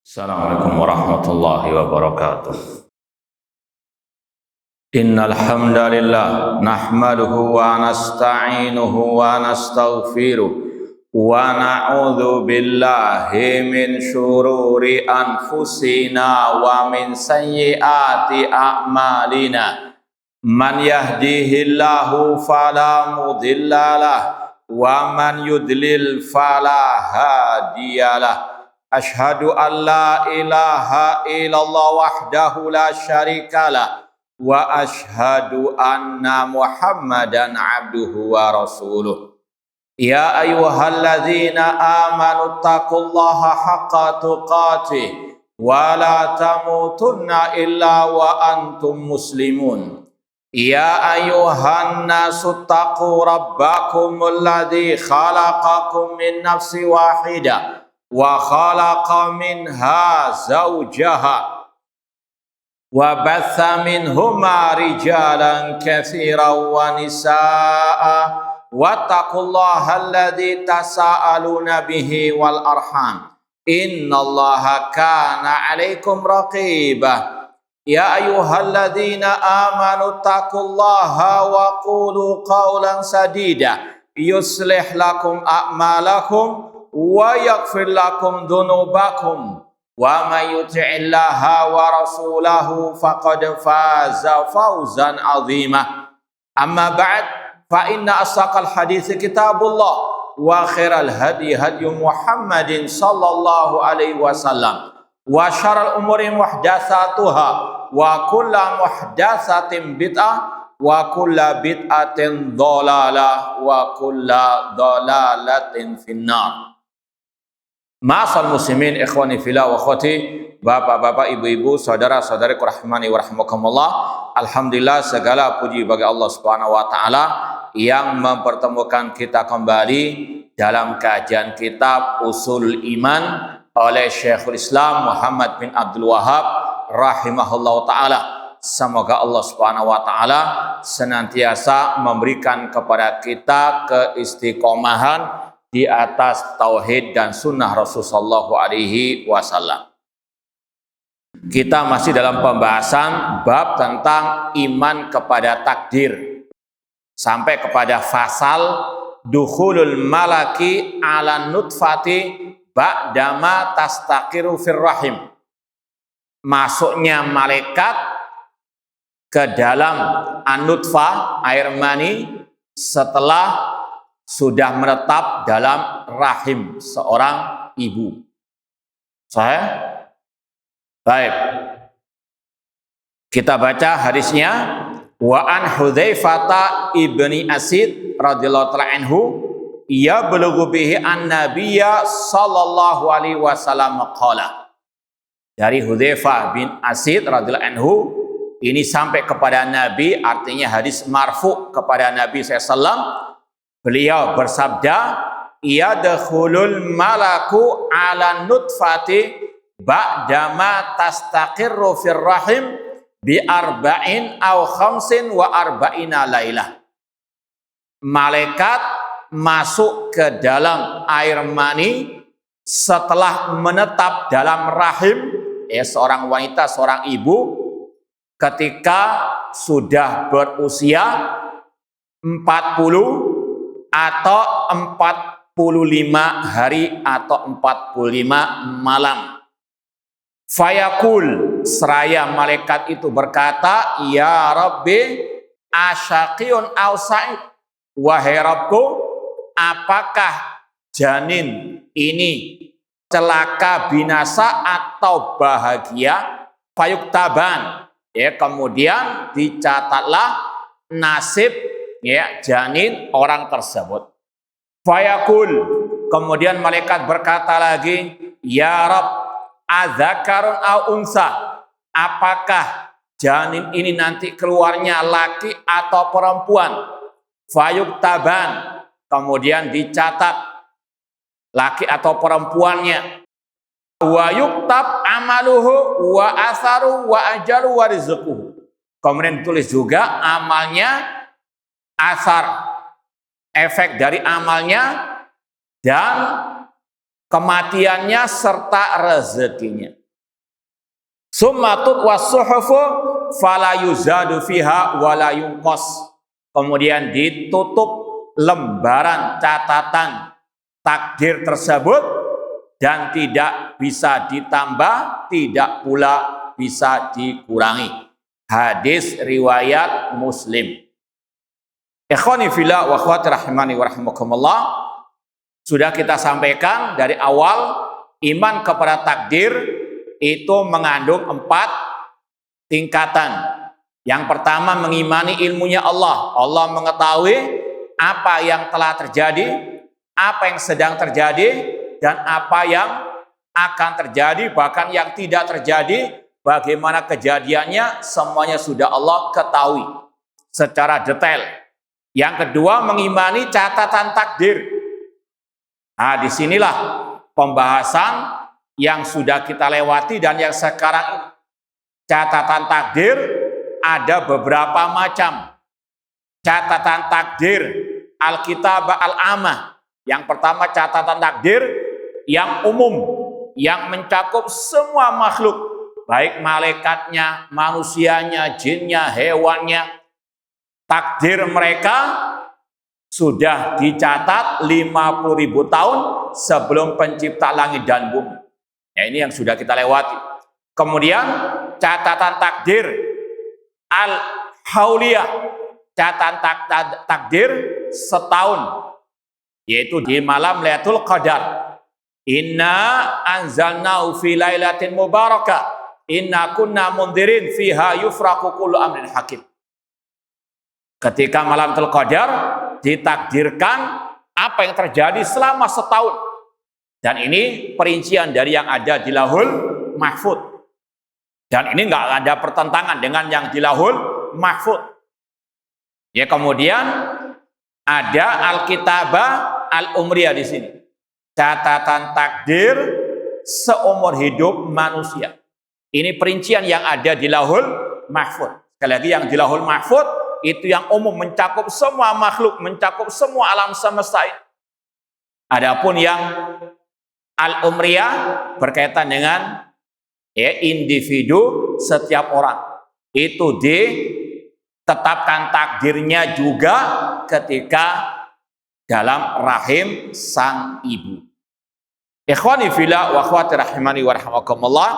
Assalamualaikum warahmatullahi wabarakatuh. Innal hamdalillah nahmaduhu wa nasta'inuhu wa nastaghfiruh wa na'udzu billahi min syururi anfusina wa min sayyiati a'malina. Man yahdihillahu fala mudhillalah wa man yudlil fala hadiyalah. Ashhadu an la ilaha illallah wahdahu la syarikalah wa ashhadu anna Muhammadan abduhu wa rasuluh. Ya ayyuhalladzina amanu taqullaha haqqa tuqatih wa la tamutunna illa wa antum muslimun. Ya ayyuhan nasu taqu rabbakumul ladzi khalaqakum min nafsin wahidah wa khalaqa minha zawjaha wa batha minhuma rijalan katsiran wa nisaa'a wattaqullaha alladzi tasaaluna bihi wal arham innallaha kana 'alaikum raqibah. Ya ayyuhalladzina amanu taqullaha wa qulu qawlan sadida yuslih lakum a'malakum wa yaghfir lakum dhunubakum wa may yuti'illaha wa rasulahu faqad faza fawzan 'azima. Amma ba'd, fa inna asaqal hadits kitabullah wa khairal hadi hadi Muhammadin sallallahu alaihi wasallam wa syarrul umuri muhdatsatuha wa kullu muhdatsatin bid'ah wa kullu bid'atin dhalalah wa kullu dhalalatin finnar. Ma'asal muslimin ikhwani fillah wa akhwati, bapak-bapak, ibu-ibu, saudara-saudari rahimani wa rahimakumullah. Alhamdulillah, segala puji bagi Allah Subhanahu wa taala yang mempertemukan kita kembali dalam kajian kitab Ushulul Iman oleh Syekhul Islam Muhammad bin Abdul Wahhab rahimahullah taala. Semoga Allah Subhanahu wa taala senantiasa memberikan kepada kita keistiqomahan di atas tauhid dan sunnah Rasulullah sallallahu alaihi wasallam. Kita masih dalam pembahasan bab tentang iman kepada takdir, sampai kepada fasal dukhulul malaki ala nutfati ba'dama tastaqiru fir rahim. Masuknya malaikat ke dalam an-nutfah, air mani, setelah sudah menetap dalam rahim seorang ibu. Sahih? Baik. Kita baca hadisnya. Wa an Hudzaifah ibni Asid radhiyallahu ta'ala anhu ya belughu bihi an-nabiyya sallallahu alaihi wasallam qala. Dari Hudzaifah bin Asid radhiyallahu anhu, ini sampai kepada Nabi, artinya hadis marfu kepada Nabi SAW. Beliau bersabda, yadkhulul malaku ala nutfati ba'dama tastaqirru fir rahim bi arba'in aw khamsin wa arba'ina lailah. Malaikat masuk ke dalam air mani setelah menetap dalam rahim seorang wanita, seorang ibu, ketika sudah berusia 40 atau 45 hari atau 45 malam. Fayaqul, seraya malaikat itu berkata, ya Rabbi asyaqiyun aw sa'id, wahai Rabbku, apakah janin ini celaka, binasa atau bahagia? Fayuktaban, kemudian dicatatlah nasib janin orang tersebut. Fayaqul, kemudian malaikat berkata lagi, ya Rabb adzakarun au unsa, apakah janin ini nanti keluarnya laki atau perempuan? Fayuktaban, kemudian dicatat laki atau perempuannya. Wa yuktab amaluhu wa atharu wa ajalu wa rizquhu, kemudian ditulis juga amalnya, asar, efek dari amalnya, dan kematiannya serta rezekinya. Summa tutwas suhufu fala yuzadu fiha wala yunqas. Kemudian ditutup lembaran catatan takdir tersebut dan tidak bisa ditambah, tidak pula bisa dikurangi. Hadis riwayat Muslim. Ikhwani fillah wa akhwati rahimani wa rahimakumullah, sudah kita sampaikan dari awal, iman kepada takdir itu mengandung 4 tingkatan. Yang pertama, mengimani ilmunya Allah. Allah mengetahui apa yang telah terjadi, apa yang sedang terjadi, dan apa yang akan terjadi, bahkan yang tidak terjadi, bagaimana kejadiannya, semuanya sudah Allah ketahui secara detail. Yang kedua, mengimani catatan takdir. Nah, disinilah pembahasan yang sudah kita lewati dan yang sekarang ini. Catatan takdir ada beberapa macam. Catatan takdir Alkitab Al-Amah. Yang pertama, catatan takdir yang umum, yang mencakup semua makhluk, baik malaikatnya, manusianya, jinnya, hewannya. Takdir mereka sudah dicatat 50.000 tahun sebelum pencipta langit dan bumi. Ya, ini yang sudah kita lewati. Kemudian catatan takdir Al-Hauliyah, catatan takdir setahun, yaitu di malam Lailatul Qadar. Inna anzalnahu fi lailatin mubarakah, inna kunna mundirin fiha yufraqu kullu amrin hakim. Ketika malam Lailatul Qadar ditakdirkan apa yang terjadi selama setahun. Dan ini perincian dari yang ada di Lauhul Mahfuz. Dan ini nggak ada pertentangan dengan yang di Lauhul Mahfuz. Ya, kemudian ada Alkitabah Al-Umriyah di sini. Catatan takdir seumur hidup manusia. Ini perincian yang ada di Lauhul Mahfuz. Sekali lagi, yang di Lauhul Mahfuz itu yang umum, mencakup semua makhluk, mencakup semua alam semesta ini. Adapun yang Al-Umriyah berkaitan dengan individu setiap orang. Itu ditetapkan takdirnya juga ketika dalam rahim sang ibu. Ikhwani fillah wa akhwati rahimani wa rahimakumullah.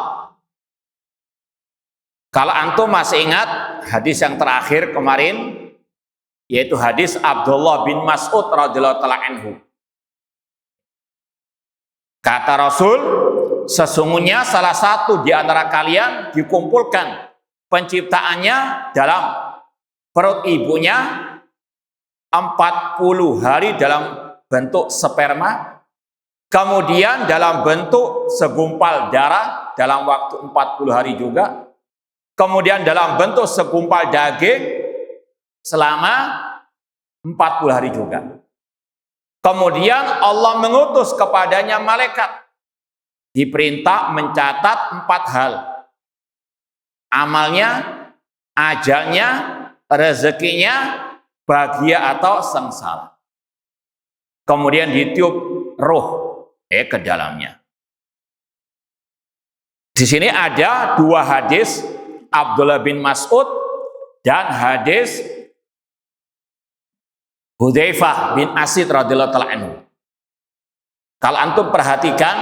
Kalau antum masih ingat hadis yang terakhir kemarin, yaitu hadis Abdullah bin Mas'ud radhiyallahu ta'ala anhu. Kata Rasul, sesungguhnya salah satu di antara kalian dikumpulkan penciptaannya dalam perut ibunya 40 hari dalam bentuk sperma, kemudian dalam bentuk segumpal darah dalam waktu 40 hari juga, kemudian dalam bentuk segumpal daging selama 40 hari juga. Kemudian Allah mengutus kepadanya malaikat, diperintah mencatat 4 hal. Amalnya, ajalnya, rezekinya, bahagia atau sengsara. Kemudian ditiup roh ke dalamnya. Di sini ada 2 hadis, Abdullah bin Mas'ud dan hadis Hudzaifah bin Asid radhiyallahu ta'ala anhu. Kalau antum perhatikan,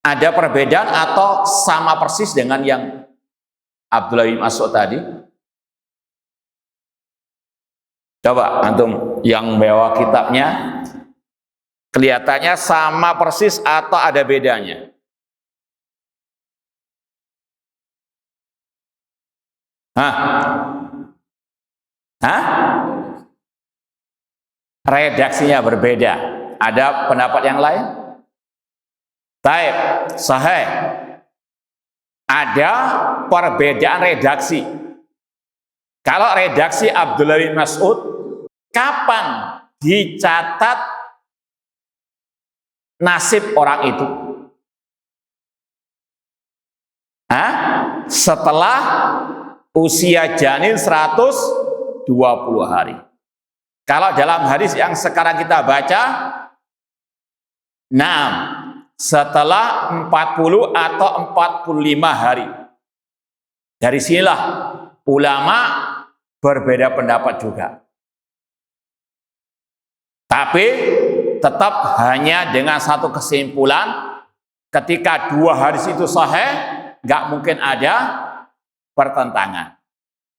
ada perbedaan atau sama persis dengan yang Abdullah bin Mas'ud tadi? Coba antum yang bawa kitabnya, kelihatannya sama persis atau ada bedanya? Redaksinya berbeda. Ada pendapat yang lain? Taib, sahih. Ada perbedaan redaksi. Kalau redaksi Abdullah bin Mas'ud, kapan dicatat nasib orang itu? Setelah usia janin 120 hari. Kalau dalam hadis yang sekarang kita baca, Nah, setelah 40 atau 45 hari. Dari sinilah ulama berbeda pendapat juga. Tapi tetap hanya dengan satu kesimpulan, ketika 2 hadis itu sahih, nggak mungkin ada pertentangan.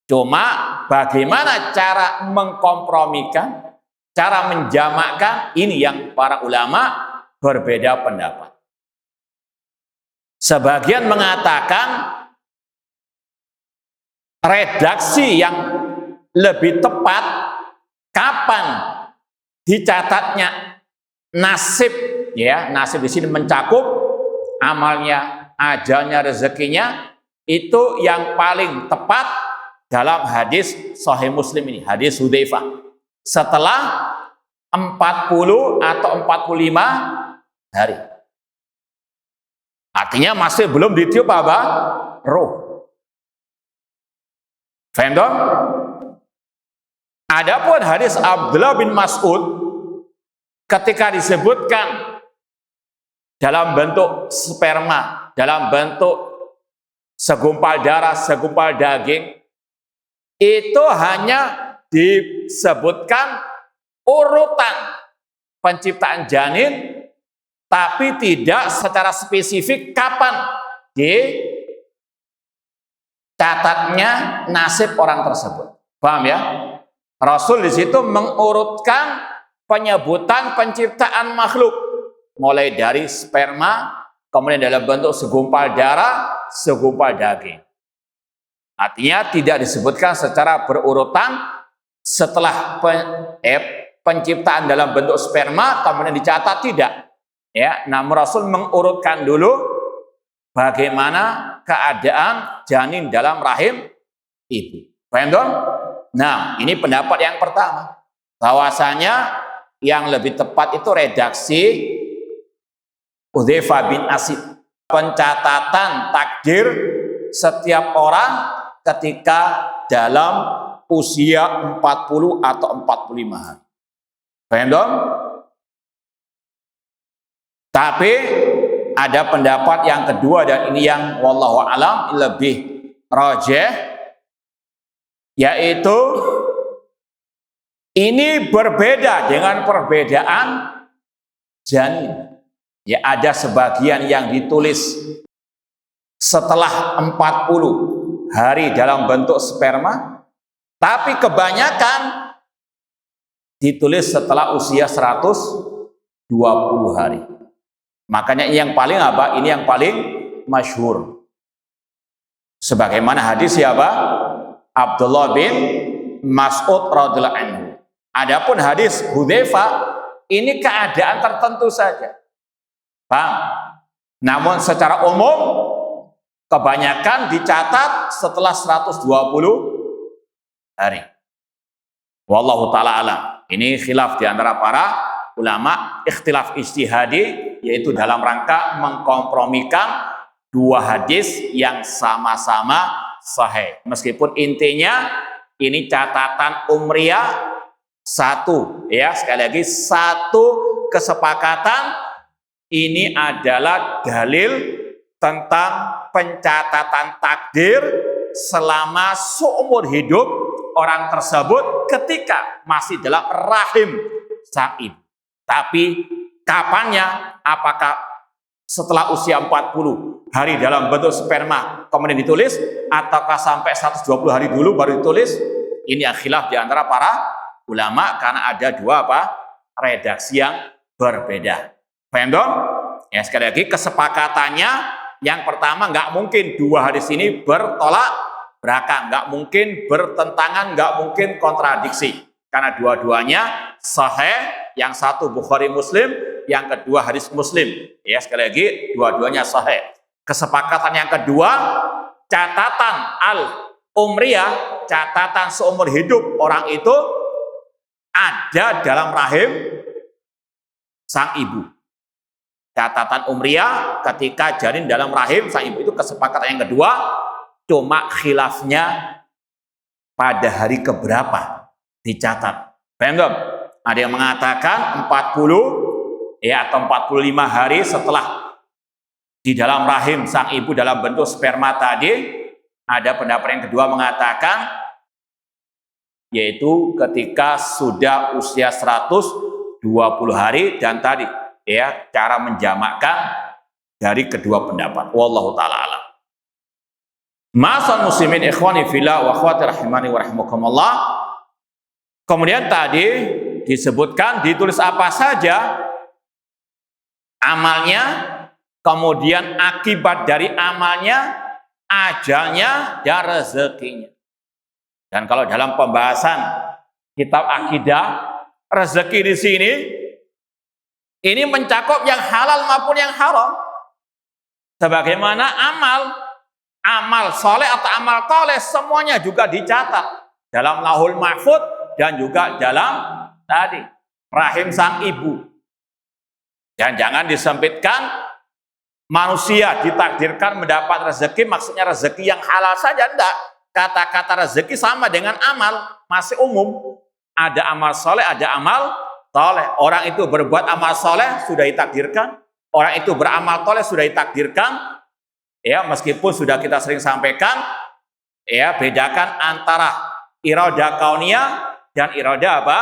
Cuma bagaimana cara mengkompromikan, cara menjamakkan, ini yang para ulama berbeda pendapat. Sebagian mengatakan redaksi yang lebih tepat kapan dicatatnya nasib, ya, nasib di sini mencakup amalnya, ajalnya, rezekinya, itu yang paling tepat dalam hadis Sahih Muslim ini, hadis Hudzaifah. Setelah 40 atau 45 hari. Artinya masih belum ditiup apa? Roh. Faham dong? Adapun hadis Abdullah bin Mas'ud ketika disebutkan dalam bentuk sperma, dalam bentuk segumpal darah, segumpal daging, itu hanya disebutkan urutan penciptaan janin, tapi tidak secara spesifik kapan dicatatnya nasib orang tersebut. Paham ya? Rasul di situ mengurutkan penyebutan penciptaan makhluk, mulai dari sperma, kemudian dalam bentuk segumpal darah, segumpal daging. Artinya tidak disebutkan secara berurutan setelah penciptaan dalam bentuk sperma kemudian dicatat, tidak. Ya, namun Rasul mengurutkan dulu bagaimana keadaan janin dalam rahim ibu. Paham dong? Nah, ini pendapat yang pertama. Bahwasanya yang lebih tepat itu redaksi Hudzaifah bin Asid. Pencatatan takdir setiap orang ketika dalam usia 40 atau 45 hari. Paham dong? Tapi ada pendapat yang kedua, dan ini yang wallahu alam lebih rajih, yaitu ini berbeda dengan perbedaan janin. Ya, ada sebagian yang ditulis setelah 40 hari dalam bentuk sperma, tapi kebanyakan ditulis setelah usia 120 hari. Makanya yang paling apa? Ini yang paling masyhur. Sebagaimana hadis siapa? Abdullah bin Mas'ud radhiyallahu anhu. Adapun hadis Hudzaifah ini keadaan tertentu saja. Paham? Namun secara umum kebanyakan dicatat setelah 120 hari. Wallahu taala alam. Ini khilaf di antara para ulama, ikhtilaf ijtihadi, yaitu dalam rangka mengkompromikan 2 hadis yang sama-sama sahih. Meskipun intinya ini catatan umriyah satu, ya, sekali lagi satu kesepakatan, ini adalah dalil tentang pencatatan takdir selama seumur hidup orang tersebut ketika masih dalam rahim sang ibu. Tapi kapannya, apakah setelah usia 40 hari dalam bentuk sperma kemudian ditulis, ataukah sampai 120 hari dulu baru ditulis? Ini yang khilaf di antara para ulama karena ada 2 redaksi yang berbeda. Paham dong? Ya, sekali lagi kesepakatannya yang pertama, nggak mungkin 2 hadis ini bertolak belakang, nggak mungkin bertentangan, nggak mungkin kontradiksi, karena dua-duanya sahih. Yang satu Bukhari Muslim, yang kedua hadis Muslim. Ya, sekali lagi dua-duanya sahih. Kesepakatan yang kedua, catatan al-umriyah, catatan seumur hidup orang itu ada dalam rahim sang ibu. Catatan umriyah ketika janin dalam rahim sang ibu, itu kesepakatan yang kedua. Cuma khilafnya pada hari keberapa dicatat. Paham? Ada yang mengatakan 40 ya atau 45 hari setelah di dalam rahim sang ibu dalam bentuk sperma tadi. Ada pendapat yang kedua mengatakan yaitu ketika sudah usia 120 hari, dan tadi ya cara menjamakkan dari kedua pendapat. Wallahu taala alam. Ma'asal muslimin ikhwani fillah wa akhwati rahimani wa rahimakumullah. Kemudian tadi disebutkan ditulis apa saja amalnya, kemudian akibat dari amalnya, ajalnya, dan rezekinya. Dan kalau dalam pembahasan kitab akidah, rezeki di sini ini mencakup yang halal maupun yang haram. Sebagaimana amal soleh atau amal toleh semuanya juga dicatat dalam Lauhul Mahfuz dan juga dalam tadi rahim sang ibu. Dan jangan disempitkan manusia ditakdirkan mendapat rezeki, maksudnya rezeki yang halal saja, enggak. Kata-kata rezeki sama dengan amal, masih umum. Ada amal soleh, ada amal toleh. Orang itu berbuat amal soleh sudah ditakdirkan, orang itu beramal toleh sudah ditakdirkan. Ya, meskipun sudah kita sering sampaikan, ya bedakan antara iradah kauniyah dan iradah apa?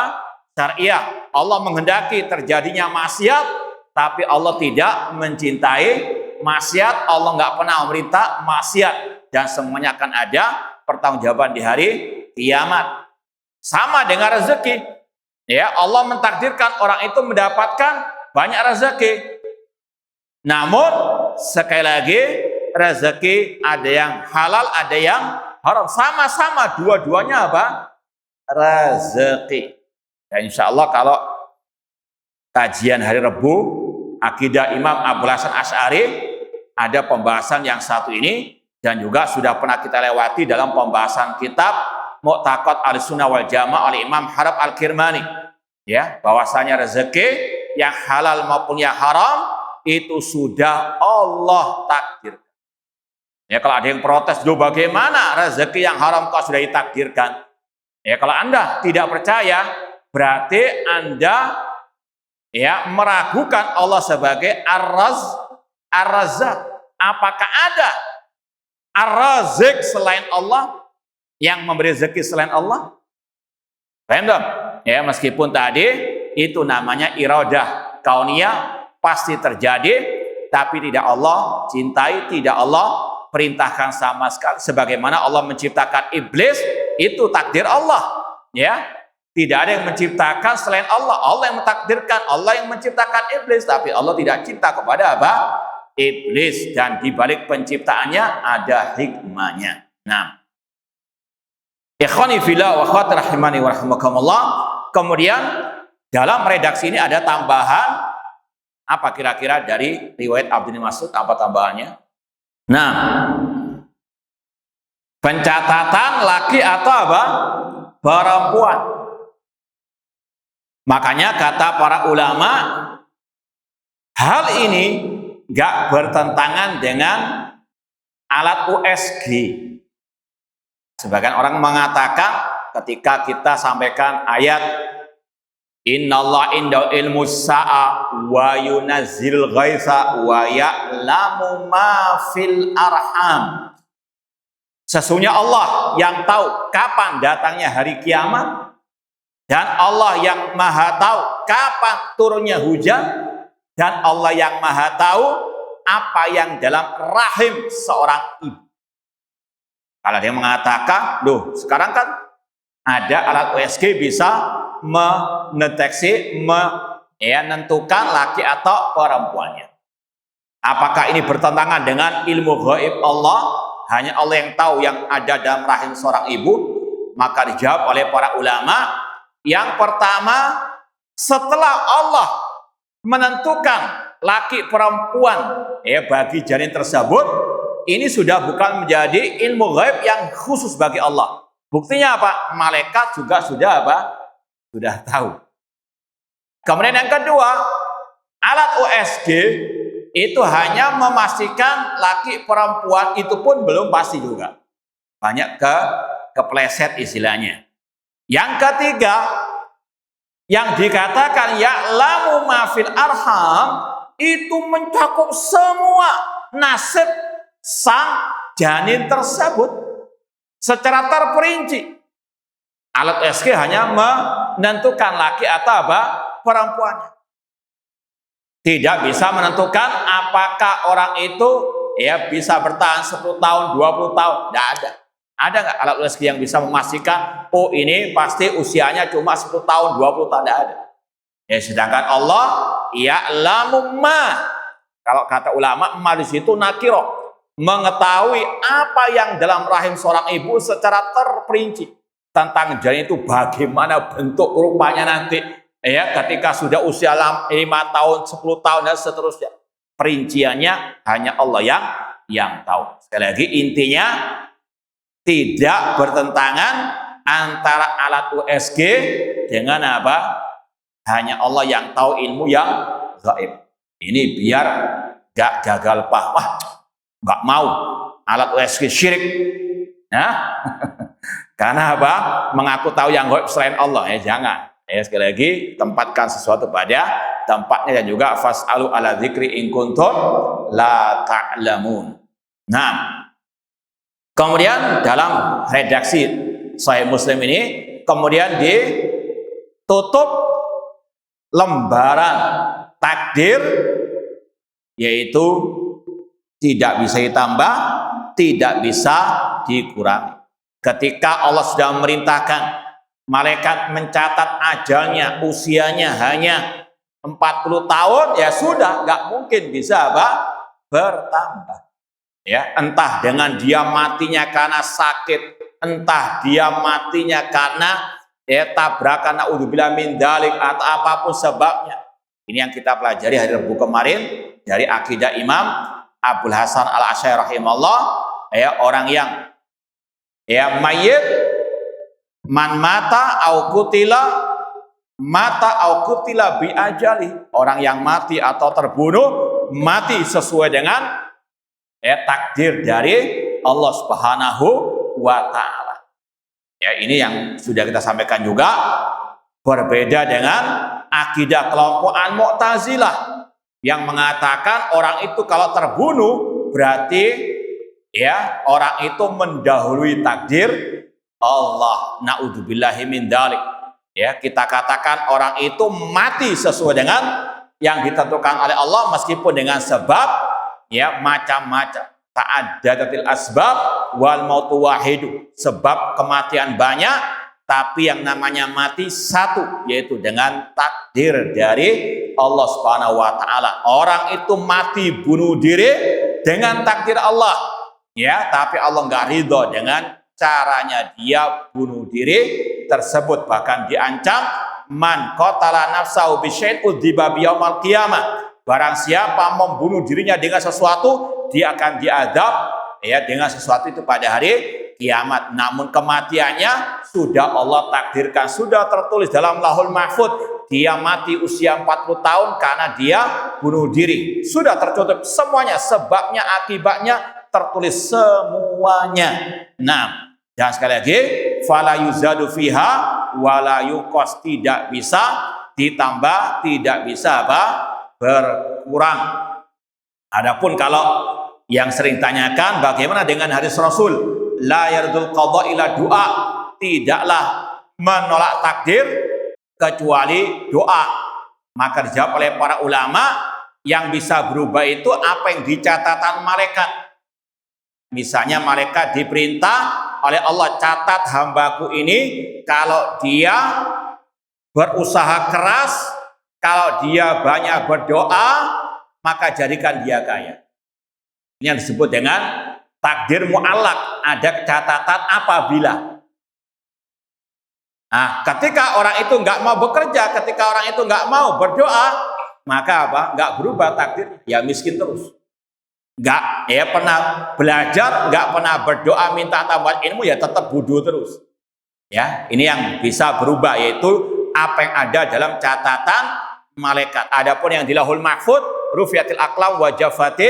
Syariah. Allah menghendaki terjadinya maksiat, tapi Allah tidak mencintai maksiat. Allah nggak pernah memerintah maksiat, dan semuanya akan ada pertanggungjawaban di hari kiamat. Sama dengan rezeki, ya Allah mentakdirkan orang itu mendapatkan banyak rezeki. Namun sekali lagi rezeki ada yang halal, ada yang haram. Sama-sama dua-duanya apa? Rezeki. Dan insya Allah kalau kajian hari Rabu akidah Imam Abul Hasan Asy'ari ada pembahasan yang satu ini, dan juga sudah pernah kita lewati dalam pembahasan kitab Mu'taqad Ahlussunnah wal Jamaah oleh Imam Harab Al-Kirmani, ya bahwasanya rezeki yang halal maupun yang haram itu sudah Allah takdirkan. Ya kalau ada yang protes, "Duh, bagaimana rezeki yang haram kok sudah ditakdirkan?" Ya kalau Anda tidak percaya, berarti Anda ya meragukan Allah sebagai Ar-Razzaq. Apakah ada Ar-Razzaq selain Allah, yang memberi rezeki selain Allah? Paham dong? Ya meskipun tadi itu namanya iradah kauniyah, pasti terjadi, tapi tidak Allah cintai, tidak Allah perintahkan sama sekali. Sebagaimana Allah menciptakan iblis, itu takdir Allah, ya. Tidak ada yang menciptakan selain Allah. Allah yang mentakdirkan, Allah yang menciptakan iblis, tapi Allah tidak cinta kepada apa? Iblis. Dan di balik penciptaannya ada hikmahnya. Nah, ikhwani fillah wa akhwati rahimani wa rahimakumullah. Kemudian dalam redaksi ini ada tambahan apa kira-kira dari riwayat Abdul Mas'ud? Apa tambahannya? Nah, pencatatan laki atau apa? Perempuan. Makanya kata para ulama, hal ini gak bertentangan dengan alat USG. Sebagian orang mengatakan ketika kita sampaikan ayat Innallaha indahu ilmus sa'a wa yunazzilul ghaitsa wa ya'lamu ma fil arham. Sesungguhnya Allah yang tahu kapan datangnya hari kiamat, dan Allah yang maha tahu kapan turunnya hujan, dan Allah yang maha tahu apa yang dalam rahim seorang ibu. Kalau dia mengatakan, loh sekarang kan ada alat USG bisa mendeteksi, menentukan laki atau perempuannya. Apakah ini bertentangan dengan ilmu gaib Allah? Hanya Allah yang tahu yang ada dalam rahim seorang ibu. Maka dijawab oleh para ulama, yang pertama, setelah Allah menentukan laki perempuan bagi janin tersebut, ini sudah bukan menjadi ilmu gaib yang khusus bagi Allah. Buktinya apa? Malaikat juga sudah apa? Sudah tahu. Kemudian yang kedua, alat USG itu hanya memastikan laki perempuan, itu pun belum pasti juga. Banyak kepleset istilahnya. Yang ketiga, Yang dikatakan ya'lamu ma fil arham itu mencakup semua nasib sang janin tersebut secara terperinci. Alat USG hanya menentukan laki atau perempuannya. Tidak bisa menentukan apakah orang itu bisa bertahan 10 tahun, 20 tahun. Tidak ada. Ada nggak alat USG yang bisa memastikan, oh ini pasti usianya cuma 10 tahun, 20 tahun? Tidak ada. Sedangkan Allah, ya'lamu ma. Kalau kata ulama, ma di situ nakiro. Mengetahui apa yang dalam rahim seorang ibu secara terperinci. Tentang janin itu bagaimana bentuk rupanya nanti. Ketika sudah usia 5 tahun, 10 tahun, dan seterusnya. Perinciannya hanya Allah yang tahu. Sekali lagi intinya, tidak bertentangan antara alat USG dengan apa? Hanya Allah yang tahu ilmu yang gaib. Ini biar gak gagal paham. Wah, gak mau alat USG syirik. Karena apa? Mengaku tahu yang gaib selain Allah. Jangan. Sekali lagi, tempatkan sesuatu pada tempatnya, dan juga fas'alu ala dzikri in kuntum la ta'lamun. Nah, kemudian dalam redaksi Sahih Muslim ini kemudian ditutup lembaran takdir, yaitu tidak bisa ditambah, tidak bisa dikurangi. Ketika Allah sudah memerintahkan malaikat mencatat ajalnya, usianya hanya 40 tahun, ya sudah, nggak mungkin bisa bertambah. Entah dengan dia matinya karena sakit, entah dia matinya karena tabrakan, naudzubillah min dzalik, atau apapun sebabnya. Ini yang kita pelajari hari Rabu kemarin dari akidah Imam Abul Hasan Al-Asy'ari rahimahullah. Orang yang mayit, man mata au kutila bi ajali. Orang yang mati atau terbunuh, mati sesuai dengan takdir dari Allah Subhanahu wa ta'ala. Ini yang sudah kita sampaikan juga, berbeda dengan akidah kelompok Mu'tazilah yang mengatakan orang itu kalau terbunuh berarti orang itu mendahului takdir Allah. Naudzubillahi min dzalik. Kita katakan orang itu mati sesuai dengan yang ditentukan oleh Allah, meskipun dengan sebab macam-macam. Ta'addadatil asbab wal mautu wahidu. Sebab kematian banyak, tapi yang namanya mati satu, yaitu dengan takdir dari Allah Subhanahu wa ta'ala. Orang itu mati bunuh diri dengan takdir Allah, tapi Allah nggak ridho dengan caranya dia bunuh diri tersebut. Bahkan diancam, man qatala nafsahu bisyai'in udziba biyaumal qiyamah. Barang siapa membunuh dirinya dengan sesuatu, dia akan diadab dengan sesuatu itu pada hari kiamat. Namun kematiannya sudah Allah takdirkan, sudah tertulis dalam Lauhul Mahfuz. Dia mati usia 40 tahun karena dia bunuh diri. Sudah tertutup semuanya, sebabnya, akibatnya tertulis semuanya. Nah, dan sekali lagi, fala yuzadu fiha wala yuqas, tidak bisa ditambah, tidak bisa berkurang. Adapun kalau yang sering tanyakan, bagaimana dengan hadis Rasul, la yardul qadha ila doa, tidaklah menolak takdir kecuali doa. Maka dijawab oleh para ulama, yang bisa berubah itu apa yang dicatatan malaikat. Misalnya malaikat diperintah oleh Allah, catat hambaku ini, kalau dia berusaha keras, kalau dia banyak berdoa, maka jadikan dia kaya. Ini yang disebut dengan takdir mu'allaq, ada catatan apabila. Nah, ketika orang itu nggak mau bekerja, ketika orang itu nggak mau berdoa, maka nggak berubah takdir, ya miskin terus. Nggak pernah belajar, nggak pernah berdoa minta tambahan ilmu, ya tetap bodoh terus. Ini yang bisa berubah, yaitu apa yang ada dalam catatan malaikat. Adapun yang di Lauhul Mahfuz, rufiatil aqlam wa jafati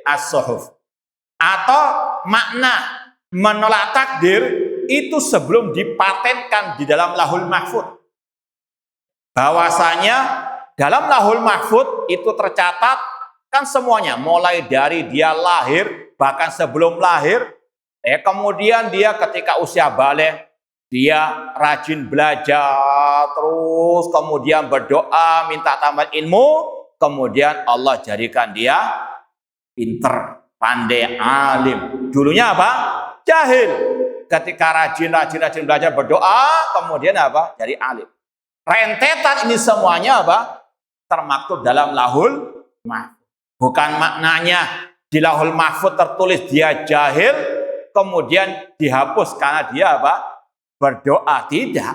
as-suhuf. Atau makna menolak takdir itu sebelum dipatenkan di dalam Lauhul Mahfuz. bahwasanya dalam Lauhul Mahfud itu tercatat kan semuanya, mulai dari dia lahir, bahkan sebelum lahir, kemudian dia ketika usia balik, dia rajin belajar, terus kemudian berdoa, minta tambah ilmu, kemudian Allah jadikan dia pinter, pandai, alim. Dulunya apa? Jahil. Ketika rajin belajar, berdoa, kemudian apa? Jadi alim. Rentetan ini semuanya apa? Termaktub dalam Lauhul Mahfud. Bukan maknanya di Lauhul Mahfud tertulis dia jahil, kemudian dihapus karena dia apa? Berdoa. Tidak.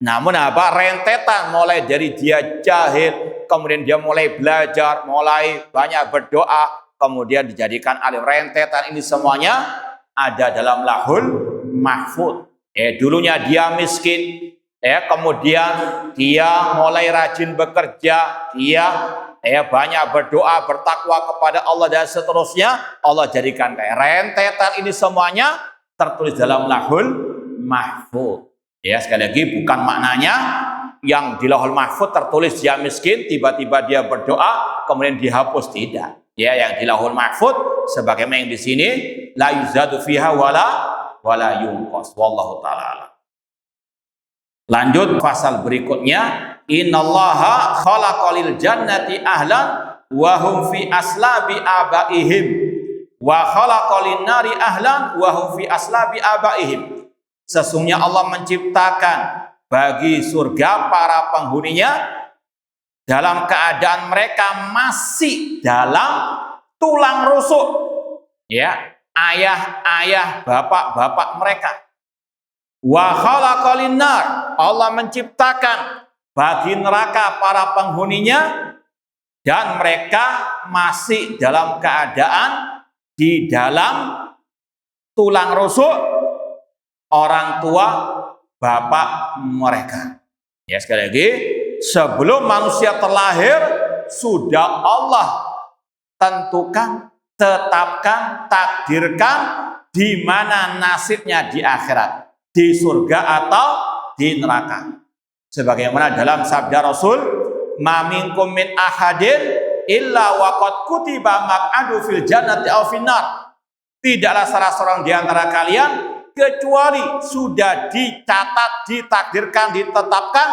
Namun apa? Rentetan mulai dari dia jahil, kemudian dia mulai belajar, mulai banyak berdoa, kemudian dijadikan alim. Rentetan ini semuanya ada dalam Lauhul Mahfud. Dulunya dia miskin, kemudian dia mulai rajin bekerja, dia banyak berdoa, bertakwa kepada Allah dan seterusnya, Allah jadikan kayak rentetan ini semuanya tertulis dalam Lauhul Mahfud. Sekali lagi bukan maknanya yang di Lauhul Mahfud tertulis dia miskin, tiba-tiba dia berdoa, kemudian dihapus, tidak. Yang di Lauhul Mahfud sebagaimana yang di sini la yuzadu fiha wala yunqas. Wallahu taala. Lanjut pasal berikutnya, innallaha khalaqalil jannati ahlan wa hum fi aslabi abaihim wa khalaqalin nari ahlan wa hum fi aslabi abaihim. Sesungguhnya Allah menciptakan bagi surga para penghuninya dalam keadaan mereka masih dalam tulang rusuk, ayah-ayah, bapak-bapak mereka. Wa khalaqalin nar, Allah menciptakan bagi neraka para penghuninya dan mereka masih dalam keadaan di dalam tulang rusuk orang tua bapak mereka. Sekali lagi, sebelum manusia terlahir sudah Allah tentukan, tetapkan, takdirkan di mana nasibnya di akhirat, di surga atau di neraka. Sebagaimana dalam sabda Rasul, "Ma minkum min ahadin illa waqad kutiba maq'adu fil jannati aw finnar." Tidaklah salah seorang di antara kalian kecuali sudah dicatat, ditakdirkan, ditetapkan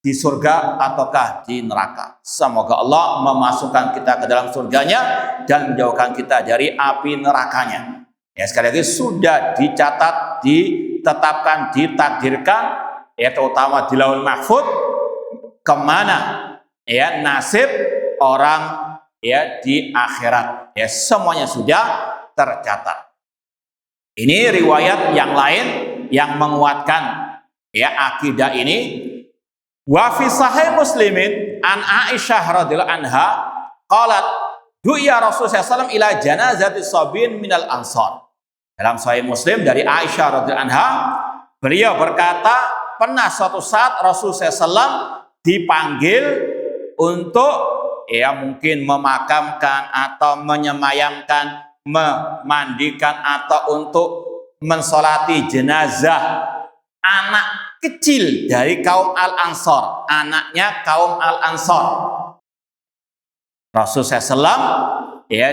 di surga ataukah di neraka. Semoga Allah memasukkan kita ke dalam surganya dan menjauhkan kita dari api nerakanya. Sekali lagi sudah dicatat, ditetapkan, ditakdirkan, terutama di Lauhul Mahfud kemana nasib orang di akhirat. Semuanya sudah tercatat. Ini riwayat yang lain yang menguatkan akidah ini. Wa fi sahih Muslimin an Aisyah radhiyallahu anha qalat du'iya Rasulullah SAW ila janazati sabin minal ansar. Dalam sahih Muslim dari Aisyah radhiyallahu anha, beliau berkata pernah suatu saat Rasulullah SAW dipanggil untuk mungkin memakamkan atau menyemayamkan, memandikan atau untuk mensolati jenazah anak kecil dari kaum Al-Ansor, anaknya kaum Al-Ansor. Rasulullah SAW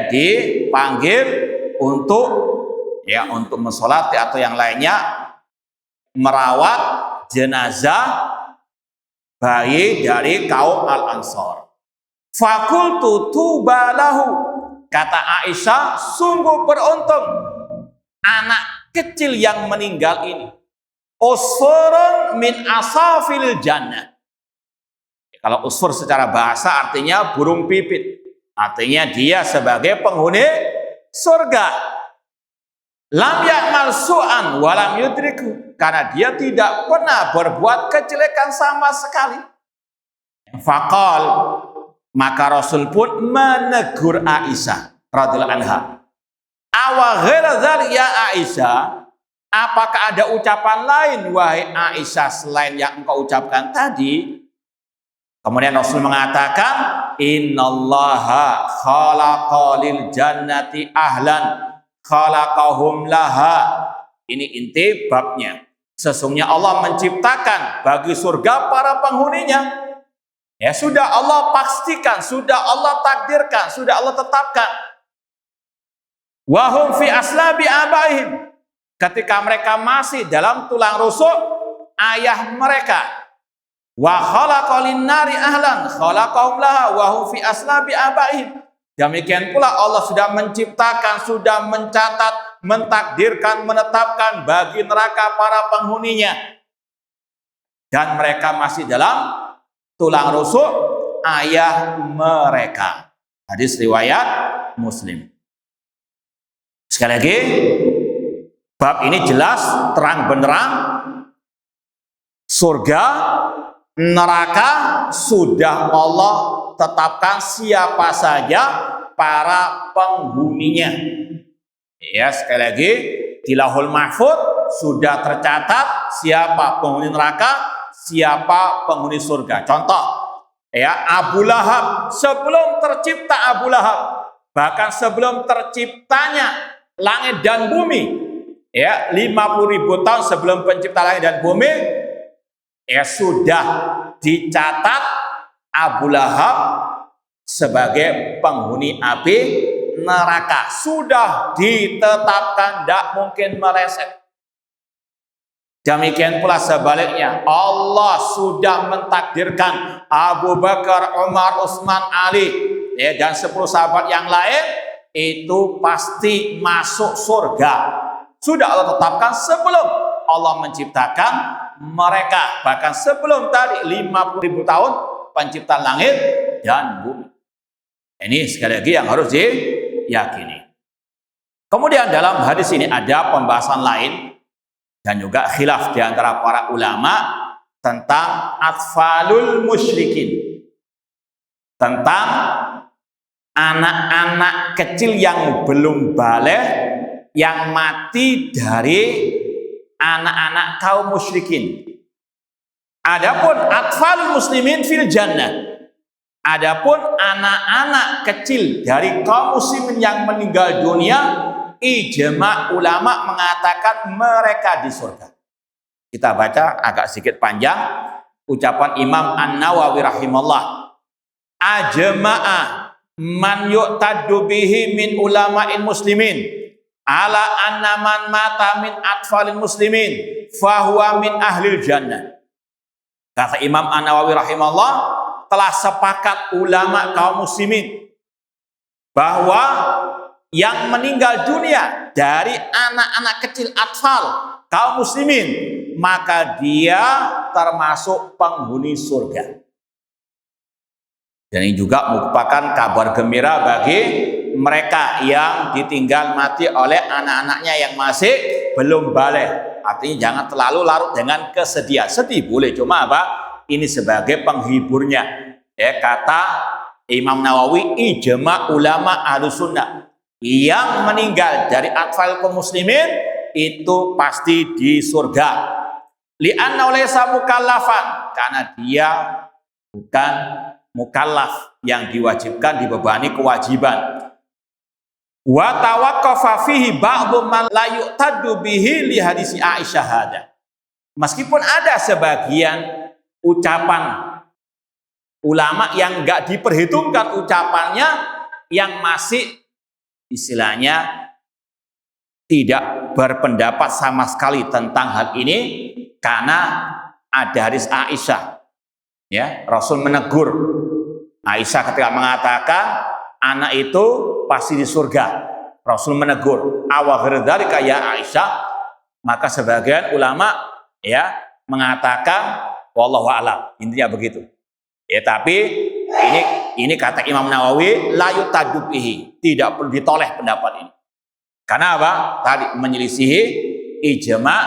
dipanggil untuk mensolati atau yang lainnya merawat jenazah bayi dari kaum Al-Ansor. Fakultu tubalahu, kata Aisyah, sungguh beruntung anak kecil yang meninggal ini. Usfurun min asafil jannah. Kalau usfur secara bahasa artinya burung pipit. Artinya dia sebagai penghuni surga. Lam ya'mal su'an wa lam yudriku. Karena dia tidak pernah berbuat kejelekan sama sekali. Faqal, maka Rasul pun menegur Aisyah radhiyallahu anha. Awa ghaira dzalik ya Aisyah, apakah ada ucapan lain wahai Aisyah selain yang engkau ucapkan tadi? Kemudian Rasul mengatakan, innallaha khalaqalil jannati ahlan khalaqahum laha. Ini inti babnya. Sesungguhnya Allah menciptakan bagi surga para penghuninya. Ya sudah Allah pastikan, sudah Allah takdirkan, sudah Allah tetapkan. Wahum fi aslabi abaihim. Ketika mereka masih dalam tulang rusuk ayah mereka. Wa khalaqalin nari ahlan khalaqahum laha wa hum fi aslabi abaihim. Demikian pula Allah sudah menciptakan, sudah mencatat, mentakdirkan, menetapkan bagi neraka para penghuninya. Dan mereka masih dalam tulang rusuk ayah mereka. Hadis riwayat Muslim. Sekali lagi, bab ini jelas terang benderang. Surga, neraka sudah Allah tetapkan siapa saja para penghuninya. Ya, sekali lagi, di Lauhul Mahfuz sudah tercatat siapa penghuni neraka, siapa penghuni surga. Contoh, ya, Abu Lahab, sebelum tercipta Abu Lahab, bahkan sebelum terciptanya langit dan bumi, ya, 50.000 tahun sebelum pencipta langit dan bumi, ya sudah dicatat Abu Lahab sebagai penghuni api neraka. Sudah ditetapkan, tidak mungkin meleset. Demikian pula sebaliknya, Allah sudah mentakdirkan Abu Bakar, Umar, Utsman, Ali, ya, dan 10 sahabat yang lain itu pasti masuk surga. Sudah Allah tetapkan sebelum Allah menciptakan mereka. Bahkan sebelum tadi 50.000 tahun penciptaan langit dan bumi. Ini sekali lagi yang harus diyakini. Kemudian dalam hadis ini ada pembahasan lain dan juga khilaf di antara para ulama tentang atfalul musyrikin. Tentang anak-anak kecil yang belum baligh yang mati dari anak-anak kaum musyrikin. Adapun atfalul muslimin fil jannah. Adapun anak-anak kecil dari kaum muslimin yang meninggal dunia, ijma ulama mengatakan mereka di surga. Kita baca agak sedikit panjang ucapan Imam An-Nawawi rahimahullah. Ajma'a man yu'taddu bihi min ulama'il muslimin ala anna man mata min atfalil muslimin fahuwa min ahlil jannah. Kata Imam An-Nawawi rahimahullah, telah sepakat ulama kaum muslimin bahwa yang meninggal dunia dari anak-anak kecil atfal kaum muslimin, maka dia termasuk penghuni surga. Dan ini juga merupakan kabar gembira bagi mereka yang ditinggal mati oleh anak-anaknya yang masih belum baligh. Artinya jangan terlalu larut dengan kesedihan. Sedih boleh, cuma apa? Ini sebagai penghiburnya. Ya, kata Imam Nawawi, ijma ulama ahlus sunnah yang meninggal dari atfal kaum muslimin itu pasti di surga. Li'anna laysa mukallafan, karena dia bukan mukallaf yang diwajibkan, dibebani kewajiban. Wa tawaqqafa fihi ba'dhu man la yu'taddu bihi li hadisi Aisyah hada. Meskipun ada sebagian ucapan ulama yang enggak diperhitungkan ucapannya, yang masih istilahnya tidak berpendapat sama sekali tentang hal ini, karena ada hadis Aisyah. Ya, Rasul menegur Aisyah ketika mengatakan anak itu pasti di surga. Rasul menegur, awaghirdzalika ya Aisyah. Maka sebagian ulama ya mengatakan wallahu a'lam, intinya begitu. Ya, tapi ini kata Imam Nawawi la yutaddu bihi, tidak perlu ditoleh pendapat ini. Karena apa? Tadi menyelisihi ijma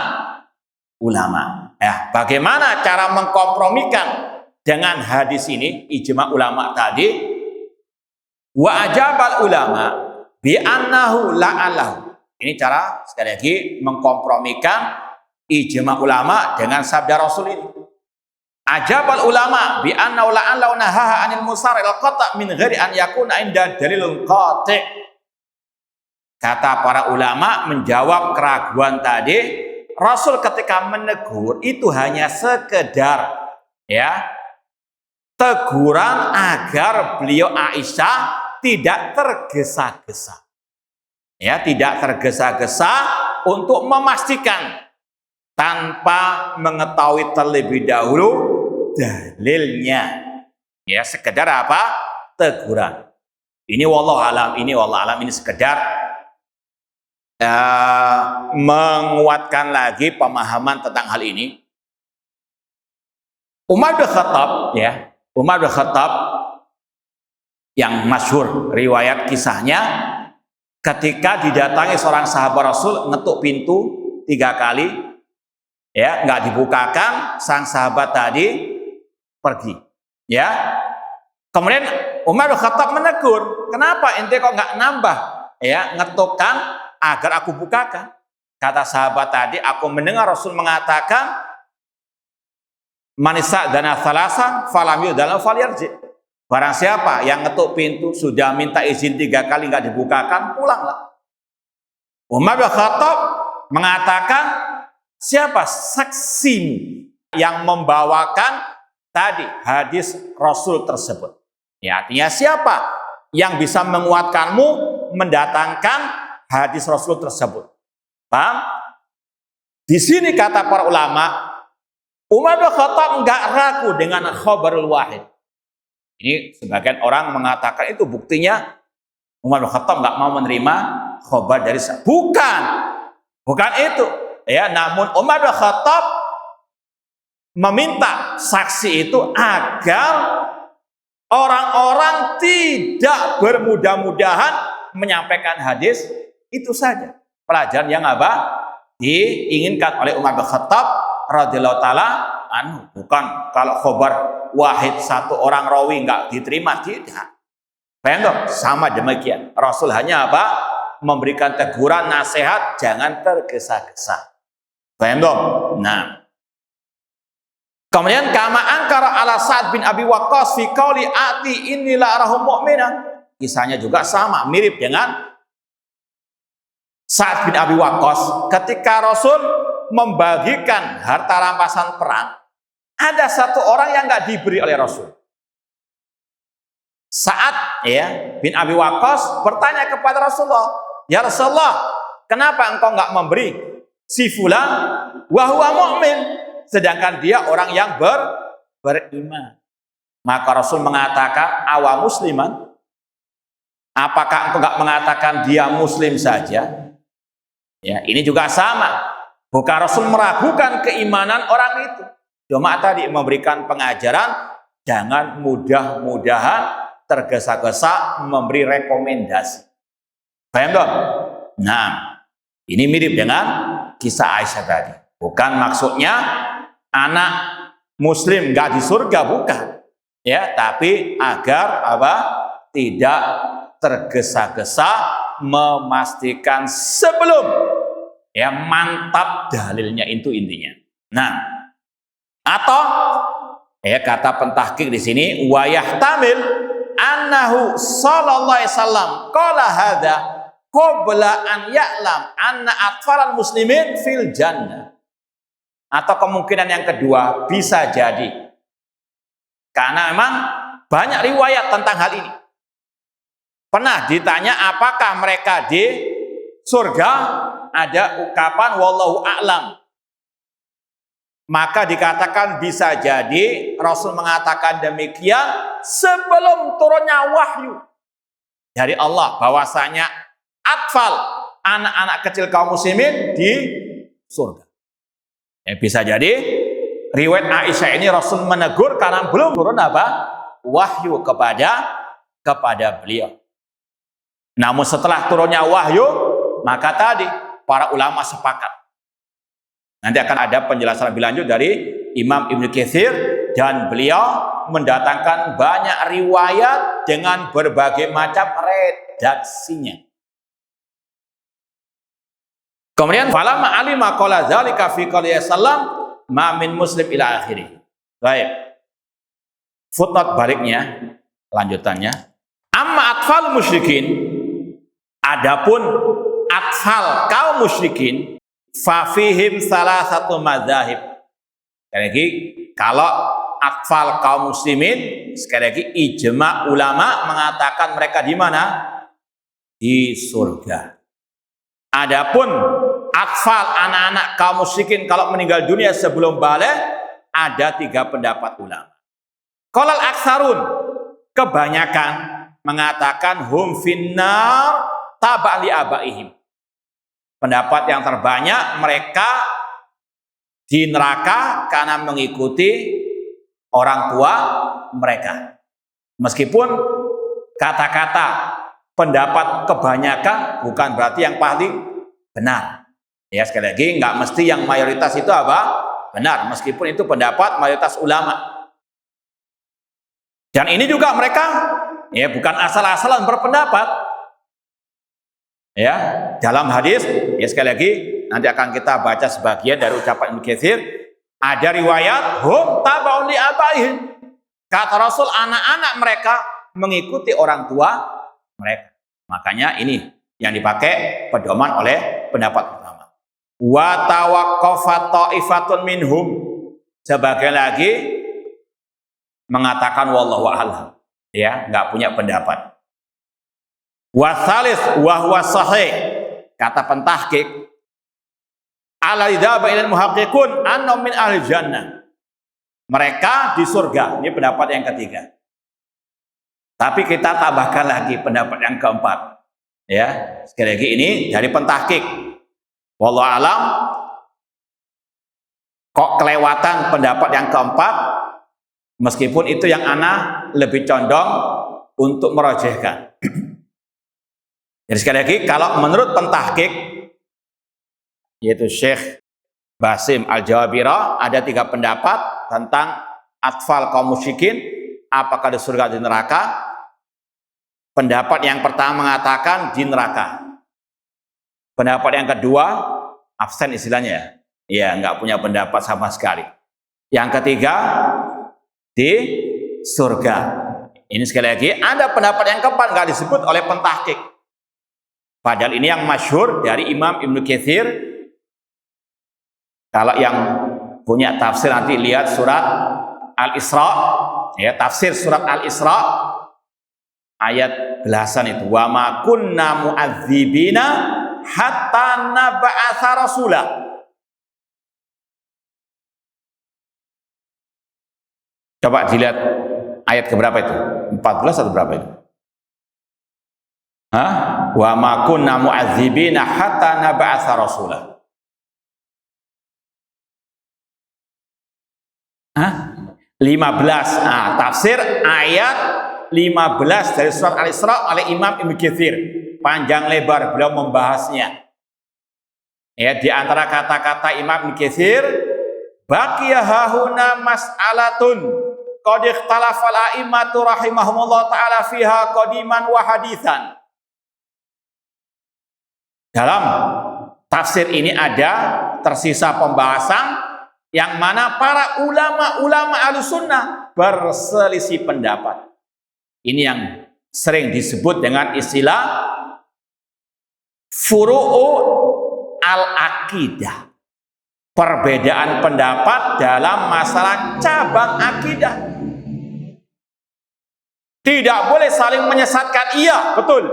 ulama. Ya, bagaimana cara mengkompromikan dengan hadis ini, ijma ulama tadi? Wa ajabal ulama bi annahu la'allahu. Ini cara sekali lagi mengkompromikan ijma ulama dengan sabda Rasul ini. Ajabal ulama bi annahu la'allahu nahaha anil musarril qata' min ghairi an yakuna inda dalilul qati'. Kata para ulama menjawab keraguan tadi Rasul ketika menegur itu hanya sekedar ya teguran agar beliau Aisyah tidak tergesa-gesa. Ya, tidak tergesa-gesa untuk memastikan tanpa mengetahui terlebih dahulu dalilnya. Ya, sekedar apa? Teguran. Ini wallahu alam, ini sekedar menguatkan lagi pemahaman tentang hal ini. Umar bin Khattab yang masyhur riwayat kisahnya ketika didatangi seorang sahabat Rasul ngetuk pintu 3 kali ya nggak dibukakan, sang sahabat tadi pergi ya. Kemudian Umar bin Khattab menegur, kenapa ente kok nggak nambah ya ngetukkan agar aku bukakan? Kata sahabat tadi, aku mendengar Rasul mengatakan manisa dana salasan falam yudalam falyarji. Barang siapa yang ngetuk pintu sudah minta izin 3 kali nggak dibukakan, pulanglah. Umar bin Khattab mengatakan, siapa saksi yang membawakan tadi hadis Rasul tersebut? Ya, artinya siapa yang bisa menguatkanmu mendatangkan hadis Rasul tersebut? Paham? Di sini kata para ulama, Umar bin Khattab nggak ragu dengan khabarul wahid. Ini sebagian orang mengatakan itu buktinya Umar bin Khattab nggak mau menerima khabar dari bukan itu ya, namun Umar bin Khattab meminta saksi itu agar orang-orang tidak bermudah-mudahan menyampaikan hadis itu saja. Pelajaran yang diinginkan oleh Umar bin Khattab radhiyallahu taala anhu, bukan kalau khabar wahid satu orang rawi nggak diterima, tidak. Paham? Sama demikian. Rasul hanya memberikan teguran, nasihat, jangan tergesa-gesa. Paham dong? Nah. Kemudian kama angkara ala Sa'ad bin Abi Waqqas fi qauli ati innila arahum mu'minan. Kisahnya juga sama, mirip dengan Sa'ad bin Abi Waqqas ketika Rasul membagikan harta rampasan perang. Ada satu orang yang nggak diberi oleh Rasul. Sa'ad bin Abi Waqqas bertanya kepada Rasulullah, ya Rasulullah, kenapa engkau nggak memberi si fulan wa huwa mu'min, sedangkan dia orang yang beriman? Maka Rasul mengatakan, awa musliman, apakah engkau nggak mengatakan dia muslim saja? Ya, ini juga sama. Bukan Rasul meragukan keimanan orang itu. Cuma tadi memberikan pengajaran, jangan mudah-mudahan tergesa-gesa memberi rekomendasi. Paham dong? Nah, ini mirip dengan kisah Aisyah tadi. Bukan maksudnya anak muslim nggak di surga, bukan. Ya, tapi agar tidak tergesa-gesa memastikan sebelum mantap dalilnya, itu intinya. Nah, atau kata pentahqiq di sini, wa yahtamil annahu sallallahu alaihi wasallam qala hadza qabla an ya'lam anna atfaral muslimin fil jannah. Atau kemungkinan yang kedua bisa jadi karena memang banyak riwayat tentang hal ini. Pernah ditanya apakah mereka di surga, ada ucapan wallahu a'lam. Maka dikatakan bisa jadi Rasul mengatakan demikian sebelum turunnya wahyu dari Allah bahwasanya atfal, anak-anak kecil kaum muslimin di surga. Bisa jadi riwayat Aisyah ini Rasul menegur karena belum turun wahyu kepada beliau. Namun setelah turunnya wahyu, maka tadi para ulama sepakat. Nanti akan ada penjelasan lebih lanjut dari Imam Ibnu Katsir, dan beliau mendatangkan banyak riwayat dengan berbagai macam redaksinya. Kemudian falamma alima qala dzalika fi qouli sallam ma min muslim ila akhirih. Baik. Footnote baliknya, lanjutannya. Amma atfal musyrikin, adapun atfal kaum musyrikin fafihim salah satu madzhab. Sekali lagi, kalau atfal kaum muslimin, sekali lagi ijma ulama mengatakan mereka di mana? Di surga. Adapun atfal anak-anak kaum musyrikin kalau meninggal dunia sebelum balik, ada 3 pendapat ulama. Qalal aksarun, kebanyakan mengatakan hum finnar taba' li abaihim. Pendapat yang terbanyak mereka di neraka karena mengikuti orang tua mereka. Meskipun kata-kata pendapat kebanyakan bukan berarti yang paling benar. Ya, sekali lagi nggak mesti yang mayoritas itu apa? Benar, meskipun itu pendapat mayoritas ulama. Dan ini juga mereka ya bukan asal-asalan berpendapat. Ya, dalam hadis ya sekali lagi nanti akan kita baca sebagian dari ucapan Ibnu Katsir, ada riwayat hum tabaun li abaihim. Kata Rasul, anak-anak mereka mengikuti orang tua mereka. Makanya ini yang dipakai pedoman oleh pendapat pertama. Wa tawaqqafat ta'ifatun minhum. Sebagian lagi mengatakan wallahu a'lam. Ya, enggak punya pendapat. Wasalis wa huwa sahih. Kata pentahqiq, ala idaba ilal muhaqqiqun annahum min ahli jannah. Mereka di surga. Ini pendapat yang ketiga. Tapi kita tambahkan lagi pendapat yang keempat. Ya, sekali lagi ini dari pentahqiq. Wallahu alam, kok kelewatan pendapat yang keempat, meskipun itu yang ana lebih condong untuk merojehkan. Jadi sekali lagi, kalau menurut pentahqiq, yaitu Syekh Basim Al-Jawabira, ada 3 pendapat tentang atfal kaum musyrikin, apakah di surga atau di neraka. Pendapat yang pertama mengatakan di neraka. Pendapat yang kedua, absen istilahnya ya, nggak punya pendapat sama sekali. Yang ketiga, di surga. Ini sekali lagi, ada pendapat yang keempat nggak disebut oleh pentahqiq. Padahal ini yang masyhur dari Imam Ibnu Katsir. Kalau yang punya tafsir nanti lihat surat Al-Isra, ya, tafsir surat Al-Isra ayat belasan itu. Wa ma kunna mu'adzibina hatta nab'atsa rasula. Coba dilihat ayat keberapa itu? 14 atau berapa itu? Hah? Wa ma kunna mu'adzibina hatta nab'atsa rasula. Hah? 15. Nah, tafsir ayat 15 dari surat Al-Isra oleh Imam Ibnu Katsir. Panjang lebar beliau membahasnya. Ya, di antara kata-kata Imam Ibnu Katsir, baqiya hahuna mas'alatun qad ikhtalafa al-a'immatu rahimahumullah taala fiha qadiman wa haditsan. Dalam tafsir ini ada tersisa pembahasan yang mana para ulama-ulama Ahlussunnah berselisih pendapat. Ini yang sering disebut dengan istilah furu'u al-aqidah. Perbedaan pendapat dalam masalah cabang akidah. Tidak boleh saling menyesatkan, iya, betul.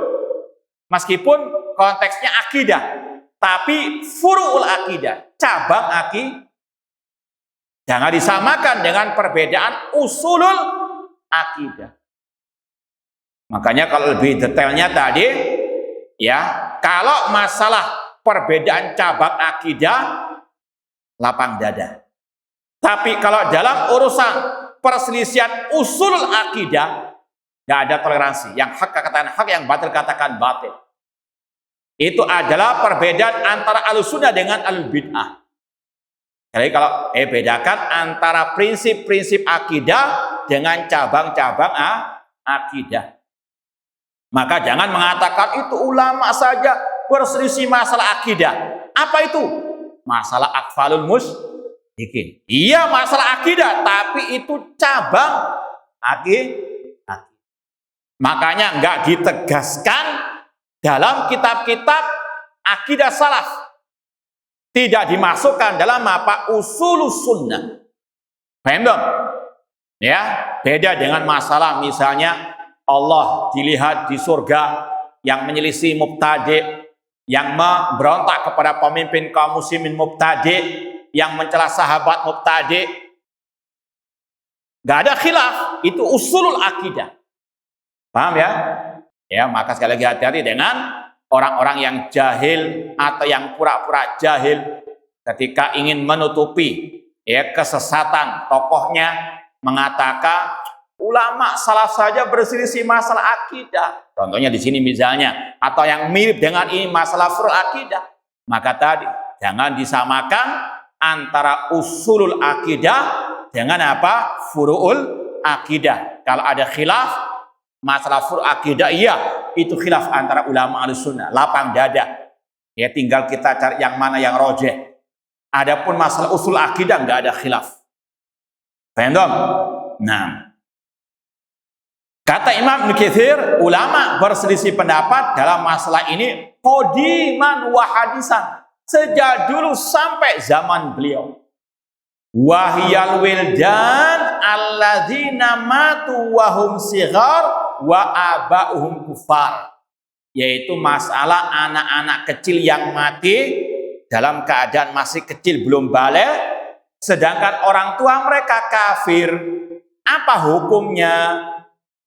Meskipun konteksnya akidah, tapi furu'ul akidah, cabang akidah. Jangan disamakan dengan perbedaan usulul akidah. Makanya kalau lebih detailnya tadi, ya, kalau masalah perbedaan cabang akidah, lapang dada. Tapi kalau dalam urusan perselisihan usulul akidah, nggak ada toleransi. Yang hak katakan hak, yang batil katakan batil. Itu adalah perbedaan antara Ahlussunnah dengan Ahlul-Bid'ah. Jadi kalau bedakan antara prinsip-prinsip akidah dengan cabang-cabang akidah. Maka jangan mengatakan itu ulama saja berselisih masalah akidah. Apa itu? Masalah akfalul musyrikin. Iya, masalah akidah, tapi itu cabang akidah. Makanya enggak ditegaskan dalam kitab-kitab akidah salaf. tidak dimasukkan dalam apa? Usulus sunnah. Paham dong? Ya, beda dengan masalah misalnya Allah dilihat di surga yang menyelisih mubtadi, yang memberontak kepada pemimpin kaum muslimin mubtadi, yang mencela sahabat mubtadi. Gak ada khilaf, itu usulul akidah. Paham ya? Ya, maka sekali lagi hati-hati dengan orang-orang yang jahil atau yang pura-pura jahil ketika ingin menutupi ya kesesatan tokohnya, mengatakan ulama salah saja berselisih masalah akidah. Contohnya di sini misalnya, atau yang mirip dengan ini masalah furu' akidah. Maka tadi jangan disamakan antara usulul akidah dengan apa? Furu'ul akidah. Kalau ada khilaf masalah furu' akidah, iya, itu khilaf antara ulama Ahlussunnah, lapang dada. Ya tinggal kita cari yang mana yang rojeh. Adapun masalah usul akidah nggak ada khilaf. Paham dong? Nah, kata Imam Ibnu Katsir, ulama berselisih pendapat dalam masalah ini qadiman wa hadisan, sejak dulu sampai zaman beliau. Wahiyal wildan alladzina matu wa hum sighar wa aba'uhum kufar, yaitu masalah anak-anak kecil yang mati dalam keadaan masih kecil belum balik, sedangkan orang tua mereka kafir. Apa hukumnya?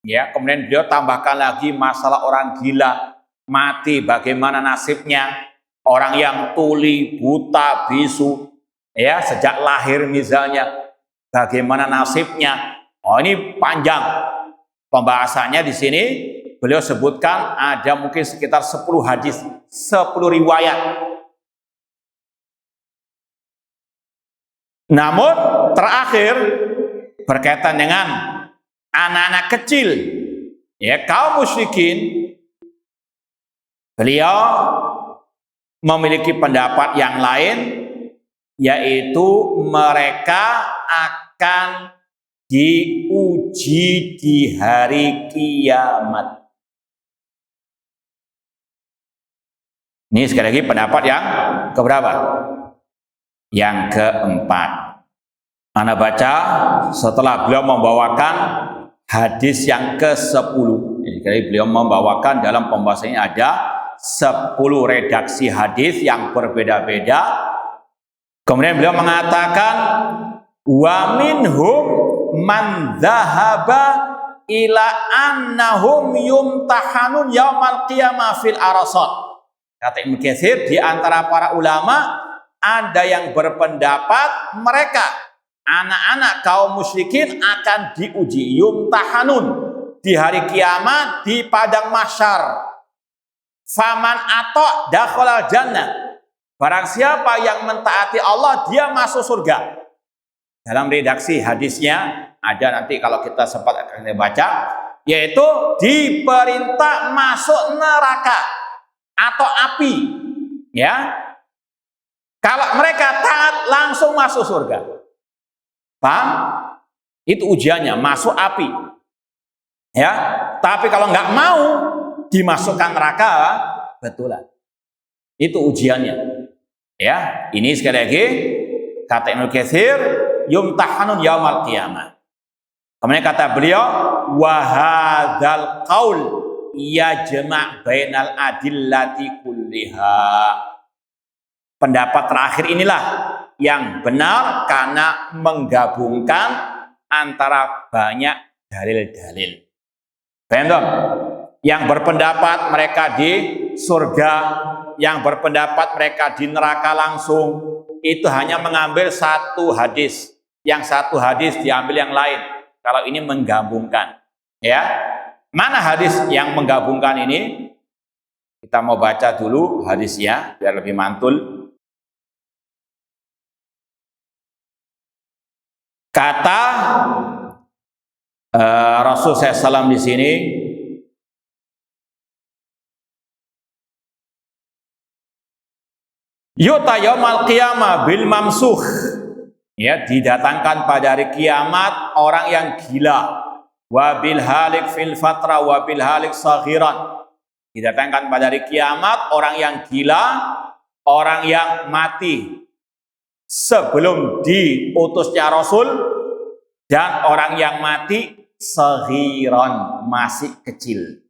Ya, kemudian beliau tambahkan lagi masalah orang gila mati, bagaimana nasibnya? Orang yang tuli, buta, bisu, ya sejak lahir misalnya, bagaimana nasibnya? Oh, ini panjang pembahasannya di sini. Beliau sebutkan ada mungkin sekitar 10 hadis, 10 riwayat. Namun terakhir berkaitan dengan anak-anak kecil, ya kaum musyrikin, beliau memiliki pendapat yang lain, yaitu mereka akan diuji di hari kiamat. Ini sekali lagi pendapat yang keberapa? Yang keempat. Ana baca setelah beliau membawakan hadis yang ke-10. Jadi beliau membawakan dalam pembahasannya ada 10 redaksi hadis yang berbeda-beda. Kemudian beliau mengatakan wa minhum man dzahaba ila annahum yumtahanun yaumal qiyamah fil arasat. Kata Ibnu Katsir, di antara para ulama ada yang berpendapat mereka anak-anak kaum musyrikin akan diuji yumtahanun di hari kiamat di padang mahsyar. Faman ato dakhalal jannah. Barang siapa yang mentaati Allah, dia masuk surga. Dalam redaksi hadisnya ada nanti kalau kita sempat akan baca, yaitu diperintah masuk neraka atau api. Ya. Kalau mereka taat langsung masuk surga. Paham? Itu ujiannya, masuk api. Ya, tapi kalau nggak mau dimasukkan neraka, betulan. Itu ujiannya. Ya, ini sekali lagi kata Ibnu Katsir, yumtahanun yaumal qiyamah. Kemudian kata beliau, wa hadzal qaul yajma' bainal adillati kulliha. Pendapat terakhir inilah yang benar karena menggabungkan antara banyak dalil-dalil. Paham dong? Yang berpendapat mereka di surga, yang berpendapat mereka di neraka langsung, itu hanya mengambil satu hadis. Yang satu hadis diambil yang lain. Kalau ini menggabungkan. Ya, mana hadis yang menggabungkan ini? Kita mau baca dulu hadisnya biar lebih mantul. Kata Rasul SAW di sini, yuta yaumal qiyamah bil mamsukh. Ya, didatangkan pada hari kiamat orang yang gila. Wa bil halik fil fatra wa bil halik saghiran. Didatangkan pada hari kiamat orang yang gila orang yang mati sebelum diutusnya Rasul dan orang yang mati saghiran, masih kecil.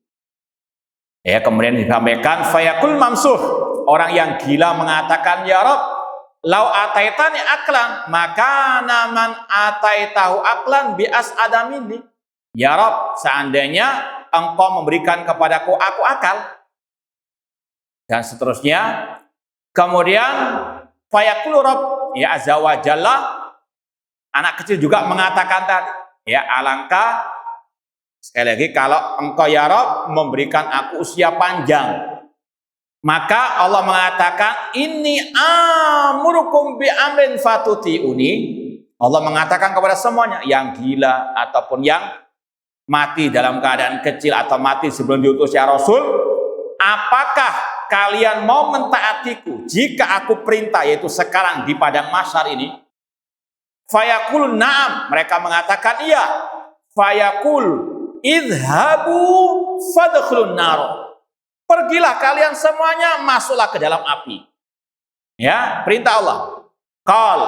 Ya, kemudian disampaikan fayaqul mamsuh, orang yang gila mengatakan, ya Rabb, lau ataitani aklan maka naman ataitahu aklan bi as'ada minni. Ya Rabb, seandainya engkau memberikan kepadaku aku akal, dan seterusnya. Kemudian fayaqul Rabb, ya azza wa jalla, anak kecil juga mengatakan tadi, ya alangkah sekali lagi kalau engkau ya Rabb memberikan aku usia panjang. Maka Allah mengatakan, inni amurukum bi amrin fatuti'uni. Allah mengatakan kepada semuanya, yang gila ataupun yang mati dalam keadaan kecil atau mati sebelum diutusnya Rasul, apakah kalian mau mentaatiku jika aku perintah, yaitu sekarang di padang mahsyar ini? Fayaqul na'am, mereka mengatakan iya. Fayaqul idhabu fadkhulun nar, pergilah kalian semuanya, masuklah ke dalam api. Ya, perintah Allah. Qal,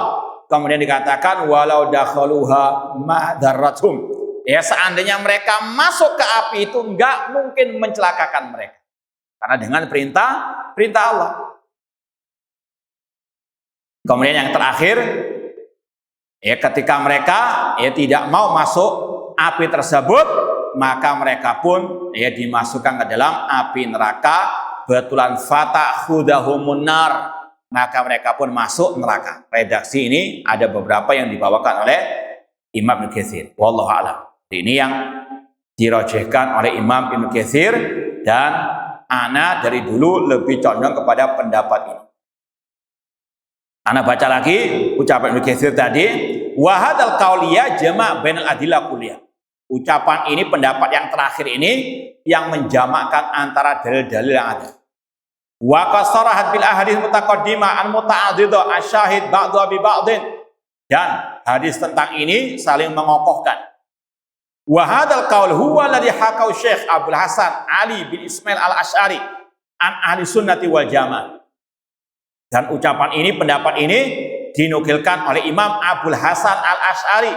kemudian dikatakan walau dakhaluha ma darratum, ya seandainya mereka masuk ke api itu enggak mungkin mencelakakan mereka, karena dengan perintah Allah. Kemudian yang terakhir, ya ketika mereka ya tidak mau masuk api tersebut, maka mereka pun ya dimasukkan ke dalam api neraka. Betulan fata'khudahumun nar, maka mereka pun masuk neraka. Redaksi ini ada beberapa yang dibawakan oleh Imam Ibnu Katsir. Wallahu a'lam. Ini yang dirajihkan oleh Imam Ibnu Katsir, dan ana dari dulu lebih condong kepada pendapat ini. Ana baca lagi ucapan Ibnu Katsir tadi, wa hadzal qauliyya jama' bainal adillah kulliyah. Ucapan ini, pendapat yang terakhir ini yang menjamakkan antara dalil-dalil yang ada. Wa qasarahat bil ahadits mutaqaddimah al muta'addidah asyahid ba'dhu bi ba'din, dan hadis tentang ini saling mengokohkan. Wa hadzal qaul huwa alladhi hakau Syekh Abdul Hasan Ali bin Ismail al-Asy'ari an ahli sunnati wal jamaah. Dan ucapan ini, pendapat ini dinukilkan oleh Imam Abdul Hasan al-Asy'ari,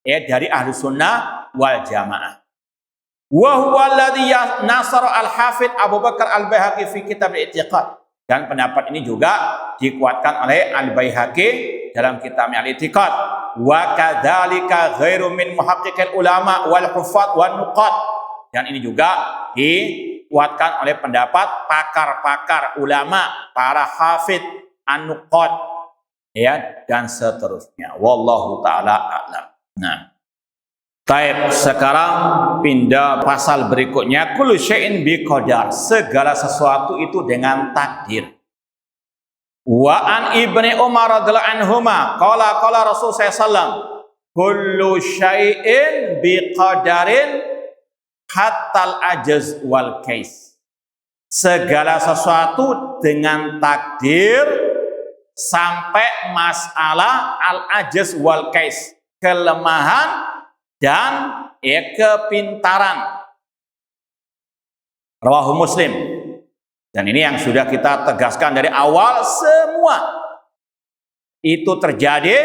ya dari ahli sunnah wal jamaah. Wa huwa alladhi nasara al-Hafidz Abu Bakar al-Baihaqi fi kitab al-I'tiqad, dan pendapat ini juga dikuatkan oleh al-Baihaqi dalam kitabnya al-I'tiqad. Wa kadzalika ghairu min muhaqqiqil ulama wal huffaz wan nuqad, dan ini juga dikuatkan oleh pendapat pakar-pakar ulama, para hafidz, an-nuqad, ya dan seterusnya. Wallahu taala a'lam. Nah, taib, sekarang pindah pasal berikutnya. Kullu syai'in biqadar, segala sesuatu itu dengan takdir. Wa an Ibni Umar radhiyallahu anhuma qala Rasul sallallahu alaihi wasallam, kullu syai'in biqadarin hatal ajaz wal kais. Segala sesuatu dengan takdir sampai masalah al ajaz wal kais, kelemahan dan kepintaran. Rawahu Muslim. Dan ini yang sudah kita tegaskan dari awal, semua itu terjadi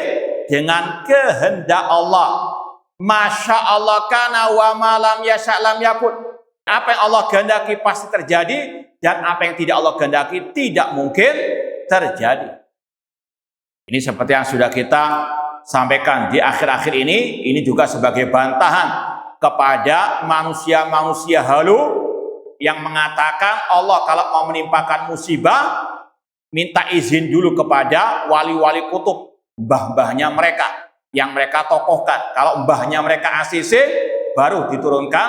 dengan kehendak Allah. Masya Allah kana wa malam yasha lam yakun. Apa yang Allah kehendaki pasti terjadi, dan apa yang tidak Allah kehendaki tidak mungkin terjadi. Ini seperti yang sudah kita sampaikan di akhir-akhir ini juga sebagai bantahan kepada manusia-manusia halu yang mengatakan Allah kalau mau menimpakan musibah minta izin dulu kepada wali-wali kutub, mbah-mbahnya mereka yang mereka tokohkan. Kalau mbahnya mereka ACC baru diturunkan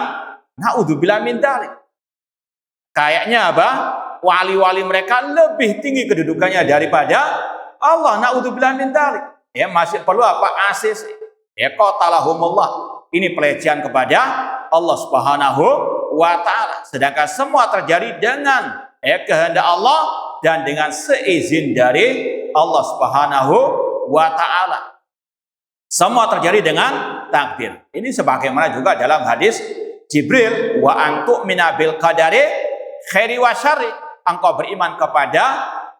naudzubillah min dzalik. Kayaknya apa? Wali-wali mereka lebih tinggi kedudukannya daripada Allah, naudzubillah min dzalik. Ya, masih perlu apa? ACC. Ya, qatalahumullah. Ini pelecehan kepada Allah Subhanahu wa taala. Sedangkan semua terjadi dengan kehendak Allah dan dengan seizin dari Allah Subhanahu wa taala. Semua terjadi dengan takdir. Ini sebagaimana juga dalam hadis Jibril, wa antu minabil qadari khairi wa syarri. Engkau beriman kepada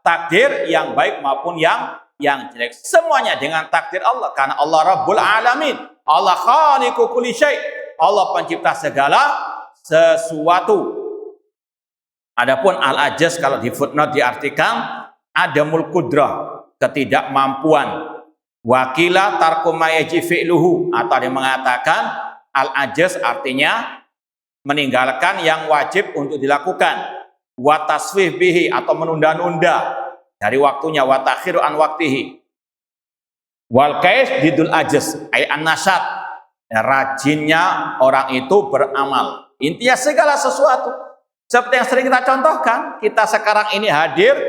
takdir yang baik maupun yang jelek. Semuanya dengan takdir Allah. Karena Allah Rabbul Alamin. Allah khaliqu kulli syai'. Allah pencipta segala sesuatu. Adapun al-ajaz kalau di footnote diartikan adamul qudrah, ketidakmampuan. Wakila tarku ma yaji fi'luhu, atau ada yang mengatakan al-ajaz artinya meninggalkan yang wajib untuk dilakukan. Wa taswif bihi, atau menunda-nunda dari waktunya. Wa takhiru an waktihi. Wal kais didul ajaz ay an-nasyat, rajinnya orang itu beramal. Intinya segala sesuatu. Seperti yang sering kita contohkan, kita sekarang ini hadir,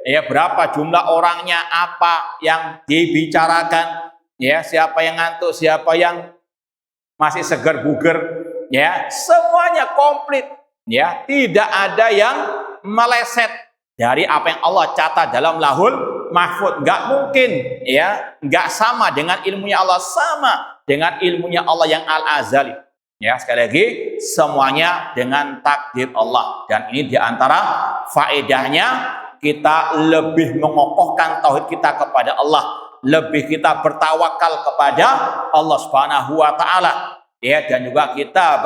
ya berapa jumlah orangnya, apa yang dibicarakan, ya siapa yang ngantuk, siapa yang masih segar buger, ya semuanya komplit, ya tidak ada yang meleset dari apa yang Allah catat dalam Lauhul Mahfuz. Nggak mungkin, ya nggak sama dengan ilmunya Allah, sama dengan ilmunya Allah yang al-azali. Ya, sekali lagi semuanya dengan takdir Allah. Dan ini diantara faedahnya kita lebih mengokohkan tauhid kita kepada Allah, lebih kita bertawakal kepada Allah Subhanahu wa taala. Ya, dan juga kita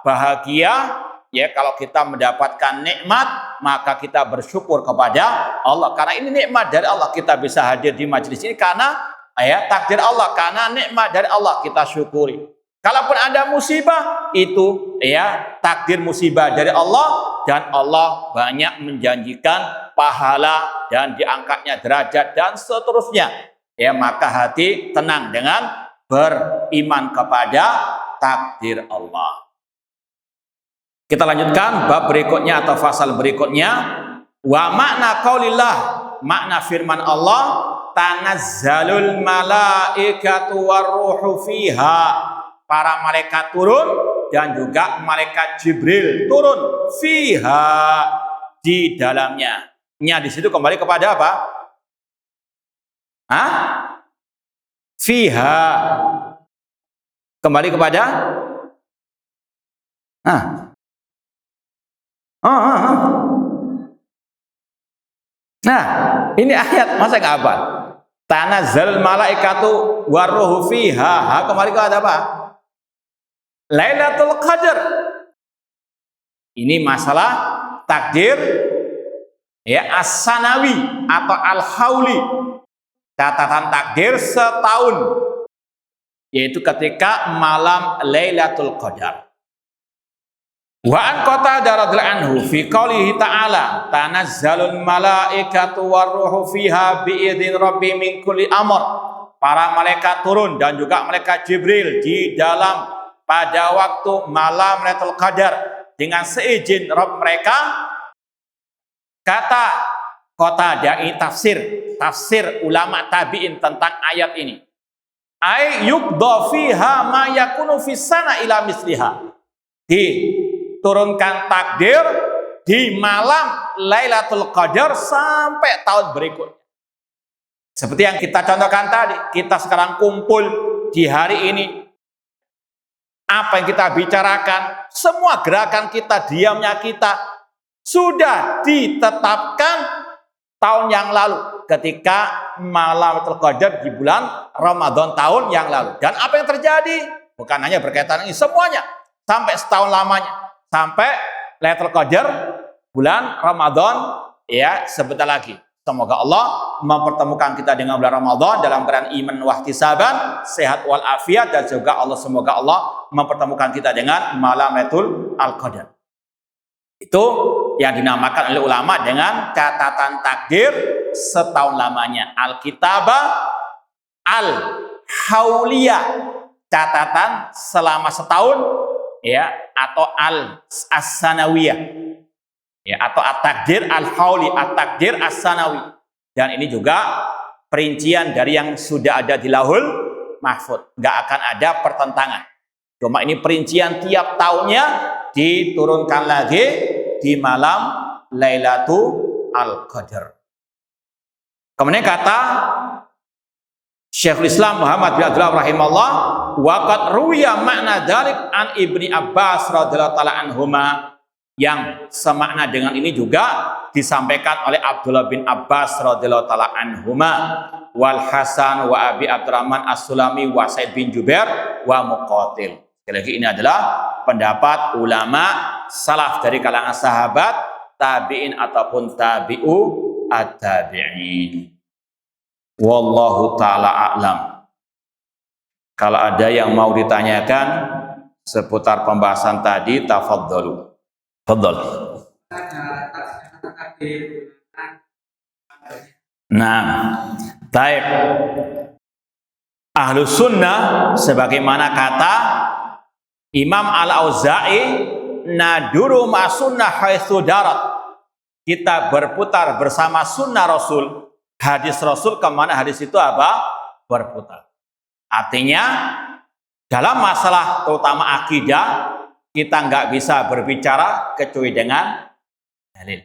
bahagia ya kalau kita mendapatkan nikmat, maka kita bersyukur kepada Allah. Karena ini nikmat dari Allah, kita bisa hadir di majelis ini karena ya takdir Allah, karena nikmat dari Allah, kita syukuri. Kalaupun ada musibah, itu ya takdir musibah dari Allah, dan Allah banyak menjanjikan pahala dan diangkatnya derajat dan seterusnya. Ya, maka hati tenang dengan beriman kepada takdir Allah. Kita lanjutkan bab berikutnya atau fasal berikutnya. Wa makna qaulillah, makna firman Allah, tanazzalul malaikatu warruhu fiha. Para malaikat turun dan juga malaikat Jibril turun fiha, di dalamnya. Nya di situ kembali kepada apa? Hah? Fiha. Kembali kepada Nah, ini ayat masa nggak apa? Tanazzal malaikatu warruhu fiha. Kembali kepada apa? Lailatul Qadar. Ini masalah takdir ya as-sanawi atau al-hauli. Catatan takdir setahun, yaitu ketika malam Lailatul Qadar. Wa an Qatadah radhiyallahu anhu fi qoulihi ta'ala tanazzalul malaikatu warruhu fiha bi'idzin rabbi min kulli amr. Para malaikat turun dan juga malaikat Jibril di dalam pada waktu malam Lailatul Qadar dengan seizin Rabb mereka. Kata Qatadah, ini tafsir ulama tabi'in tentang ayat ini. Ay yuqda fiha ma yakunu fis sana ila misliha. Diturunkan takdir di malam Lailatul Qadar sampai tahun berikutnya. Seperti yang kita contohkan tadi, kita sekarang kumpul di hari ini. Apa yang kita bicarakan, semua gerakan kita, diamnya kita sudah ditetapkan tahun yang lalu ketika malam Lailatul Qadar di bulan Ramadan tahun yang lalu. Dan apa yang terjadi? Bukan hanya berkaitan ini, semuanya sampai setahun lamanya, sampai Lailatul Qadar bulan Ramadan ya sebentar lagi. Semoga Allah mempertemukan kita dengan bulan Ramadan dalam keadaan iman wahtisaban, sehat wal afiat, dan juga semoga Allah mempertemukan kita dengan malam Lailatul Qadar. Itu yang dinamakan oleh ulama dengan catatan takdir setahun lamanya. Al-kitabah al-hauliyah, catatan selama setahun ya, atau al-as-sanawiyah. Ya, atau at-takdir al-hauli, at-takdir as-sanawi. Dan ini juga perincian dari yang sudah ada di Lauhul Mahfuz. Nggak akan ada pertentangan. Cuma ini perincian tiap tahunnya diturunkan lagi di malam Lailatul Qadar. Kemudian kata Syekhul Islam Muhammad bin Abdullah rahimahullah, wa qad ruwiya makna dzalik an Ibni Abbas radhiyallahu taala anhuma. yang semakna dengan ini juga disampaikan oleh Abdullah bin Abbas radhiyallahu taala anhuma wal Hasan wa Abi Abdurrahman As-Sulami wa Sa'id bin Jubair wa Muqatil. Sekali lagi ini adalah pendapat ulama salaf dari kalangan sahabat, tabi'in ataupun tabi'u at-tabi'in. Wallahu taala a'lam. Kalau ada yang mau ditanyakan seputar pembahasan tadi, tafadhalu. Fadhal. Nah, baik. Ahlus sunnah sebagaimana kata Imam Al-Auza'i, naduru ma sunnah haitsu darat. Kita berputar bersama sunnah Rasul. Hadis Rasul kemana hadis itu apa? Berputar. Artinya dalam masalah terutama akidah kita nggak bisa berbicara kecuali dengan dalil.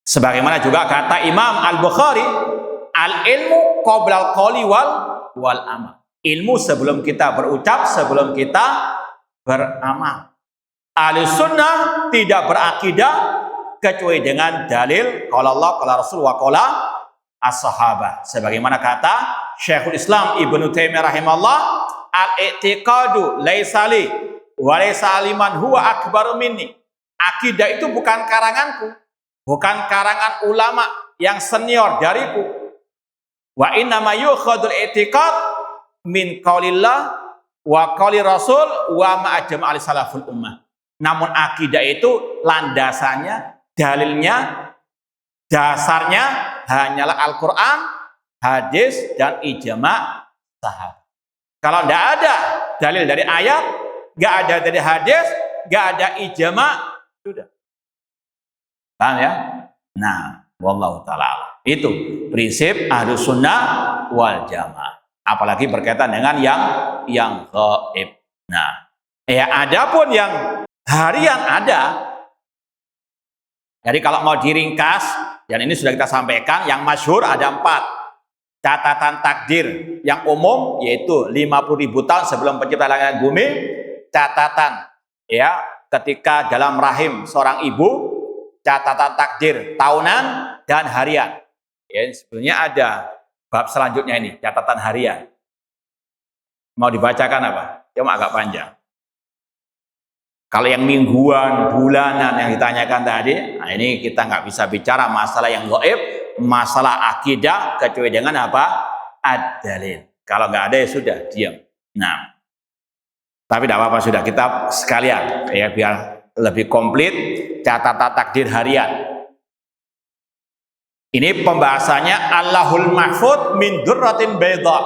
Sebagaimana juga kata Imam Al-Bukhari, al-ilmu qabla al-qawli wal amal. Ilmu sebelum kita berucap, sebelum kita beramal. Ahlus sunnah tidak berakidah kecuali dengan dalil qala Allah, qala Rasul wa qala as-sahabah. Sebagaimana kata Syekhul Islam Ibnu Taimiyah rahimahullah, al-i'tiqadu laisa li wa laisa liman huwa akbaru minni. Akidah itu bukan karanganku, bukan karangan ulama yang senior dariku. Wa inna ma yukhadul i'tiqad min qaulillah wa qauli Rasul wa ma ajma' salaful ummah. Namun akidah itu landasannya, dalilnya, dasarnya hanyalah Al-Quran, hadis, dan ijma' sahabat. Kalau tidak ada dalil dari ayat, nggak ada dari hadis, nggak ada ijma', sudah. Paham ya? Nah, wallahu ta'ala. Itu prinsip Ahlus Sunnah wal Jamaah. Apalagi berkaitan dengan yang gaib. Nah, adapun yang harian ada. Jadi kalau mau diringkas, dan ini sudah kita sampaikan, yang masyhur ada 4. Catatan takdir yang umum yaitu 50.000 tahun sebelum penciptaan langit dan bumi. Catatan ketika dalam rahim seorang ibu, catatan takdir tahunan dan harian. Ya, sebenarnya ada bab selanjutnya ini, catatan harian. Mau dibacakan apa? Cuma agak panjang. Kalau yang mingguan, bulanan yang ditanyakan tadi, nah ini kita nggak bisa bicara masalah yang gaib, masalah akidah kecuali dengan apa? Ad-dalil. Kalau nggak ada ya sudah diam. Nah, tapi tidak apa-apa, sudah kita sekalian ya biar lebih komplit catatan takdir harian. Ini pembahasannya Allahul Mahfud min durratin bayda.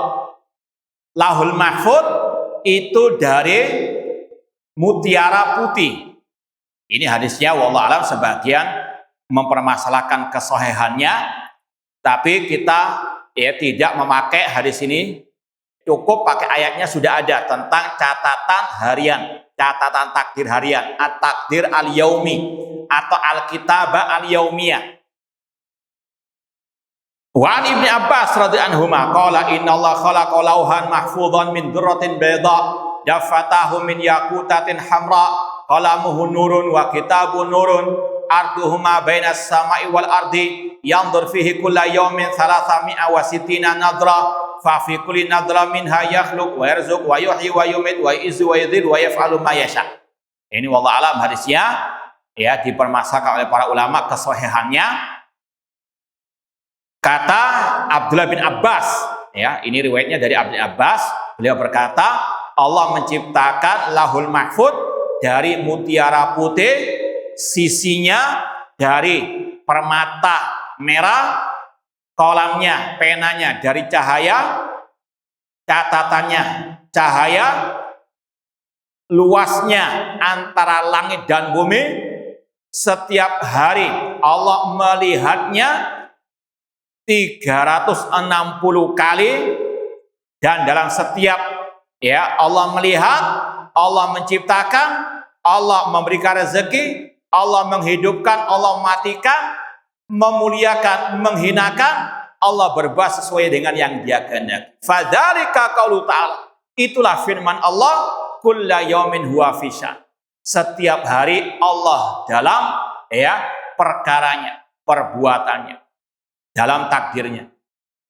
Lahul Mahfud itu dari mutiara putih. Ini hadisnya wallahu alam sebagian mempermasalahkan kesahihannya, tapi kita tidak memakai hadis ini, cukup pakai ayatnya sudah ada tentang catatan harian, catatan takdir harian, at-takdir al-yaumi atau al-kitabah al-yaumiyah. Wa an Ibnu Abbas radhiyallahu anhu qala innallaha khalaqa lawhan mahfudhan min durratin bayda dafatahu min yakutatin hamra qalamuhu nurun wa kitabun nurun arduhuma bainas samai wal ardi yanzur fihi kulla yawmin 360 nadra fa fi kulli nadra minha yakhluq wa yarzuq wa yuhyi wa yumit wa yu'izzu wa yudhil wa yaf'alu ma yasha. Ini wallahu alam hadisnya dipermasalahkan oleh para ulama kesahihannya. Kata Abdullah bin Abbas, ini riwayatnya dari Abdullah bin Abbas, beliau berkata, Allah menciptakan lahul mahfud dari mutiara putih, sisinya dari permata merah, kolamnya, penanya dari cahaya, catatannya cahaya, luasnya antara langit dan bumi, setiap hari Allah melihatnya 360 kali, dan dalam setiap Allah melihat, Allah menciptakan, Allah memberikan rezeki, Allah menghidupkan, Allah mematikan, memuliakan, menghinakan, Allah berbuat sesuai dengan yang Dia kehendaki. Fadzalika qaulu ta'ala. Itulah firman Allah, kullu yaumin huwa fi sya'n. setiap hari Allah dalam perkaranya, perbuatannya, dalam takdirnya.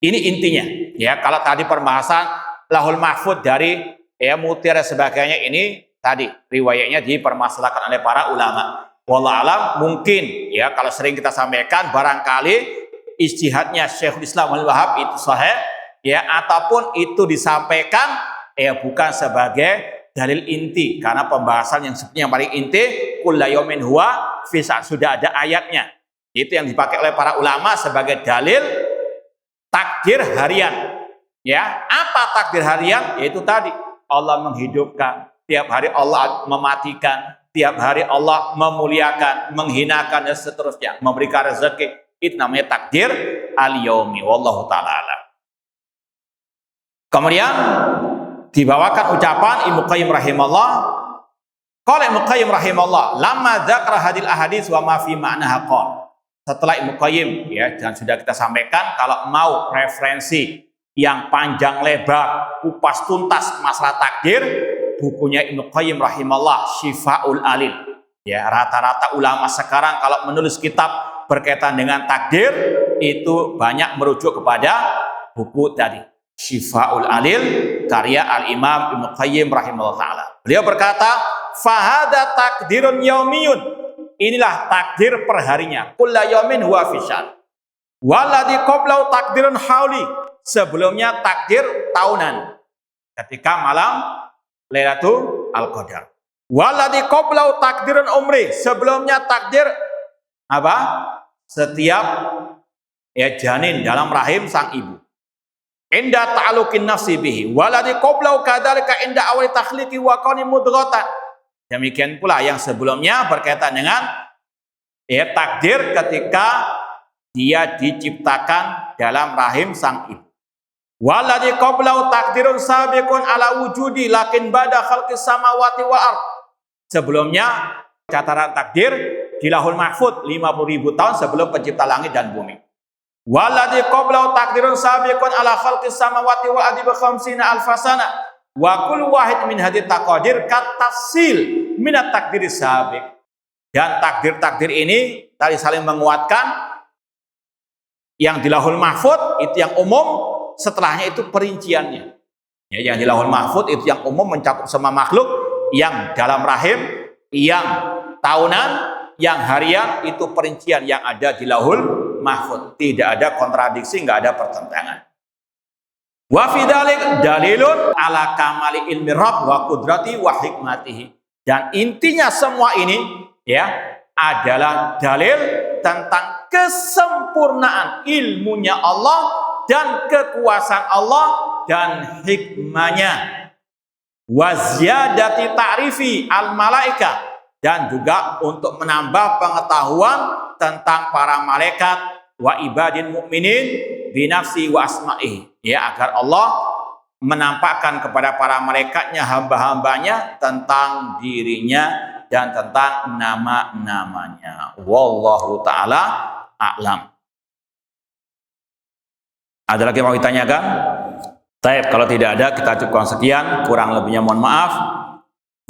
Ini intinya. Ya, kalau tadi perbahasan Lahul Mahfud dari mutiara sebagainya, ini tadi riwayatnya dipermasalahkan oleh para ulama. Wallahu alam, mungkin ya kalau sering kita sampaikan barangkali ijtihadnya Syekhul Islam Al-Wahhab itu sahih ya, ataupun itu disampaikan bukan sebagai dalil inti, karena pembahasan yang sebenarnya yang paling inti kullu yaumin huwa fi sa'ah, sudah ada ayatnya. Itu yang dipakai oleh para ulama sebagai dalil takdir harian. Ya, apa takdir harian? Yaitu tadi Allah menghidupkan, tiap hari Allah mematikan, tiap hari Allah memuliakan, menghinakan dan seterusnya, memberikan rezeki. Itu namanya takdir al-yaumi. Wallahu ta'ala alam. Kemudian dibawakan ucapan Ibnu Qayyim rahimahullah. Qala Ibnu Qayyim rahimahullah, lamma dzakara hadil ahadits wa ma fi ma'naha qala. Setelah Ibnu Qayyim ya, dan sudah kita sampaikan, kalau mau referensi yang panjang lebar, kupas tuntas masalah takdir, bukunya Ibnu Qayyim rahimahullah Syifaul Alil. Ya, rata-rata ulama sekarang kalau menulis kitab berkaitan dengan takdir itu banyak merujuk kepada buku tadi Syifaul Alil karya Al-Imam Ibnu Qayyim rahimahullah taala. Beliau berkata, "Fahada takdirun yaumiyun." Inilah takdir perharinya. Kullu yaumin huwa fi sya'n. Waladhi qablahu takdirun hauli. Sebelumnya takdir tahunan. Ketika malam Lailatul Qadar. Waladhi qablahu takdirun umri. Sebelumnya takdir apa? Setiap janin dalam rahim sang ibu. Inda ta'aluqin nafsi bihi. Waladhi qablahu kadzalika inda awali takhliqi wa kauni mudghatan. Demikian pula yang sebelumnya berkaitan dengan takdir ketika dia diciptakan dalam rahim sang ibu. Waladhi qablahu takdirun sabiqun ala wujudi lakin ba'da khalqis samawati wal ard. Sebelumnya catatan takdir di Lahul Mahfud 50.000 tahun sebelum pencipta langit dan bumi. Waladhi qablahu takdirun sabiqun ala khalqis samawati wal ardi bi 50 alfasana. Wa kullu wahid min hadhihi taqadir katafsil minat takdir sabiq. Dan takdir-takdir ini tadi saling menguatkan. Yang di Lahul Mahfud itu yang umum, setelahnya itu perinciannya. Ya, yang di Lahul Mahfud itu yang umum mencakup semua makhluk, yang dalam rahim, yang tahunan, yang harian, itu perincian yang ada di Lahul Mahfud. Tidak ada kontradiksi, nggak ada pertentangan. Wa fi dzalik dalilun ala kamali ilmi Rabb wa qudrati wa hikmatihi. Dan intinya semua ini ya adalah dalil tentang kesempurnaan ilmunya Allah dan kekuasaan Allah dan hikmahnya. Wa ziyadati ta'rifi al-malaika, dan juga untuk menambah pengetahuan tentang para malaikat wa ibadin mu'minin binafsi wa asma'ihi, ya, agar Allah menampakkan kepada para malaikatnya, hamba-hambanya, tentang dirinya dan tentang nama-namanya. Wallahu ta'ala a'lam. Ada lagi yang mau ditanyakan? Baik, kalau tidak ada kita cukupkan sekian, kurang lebihnya mohon maaf.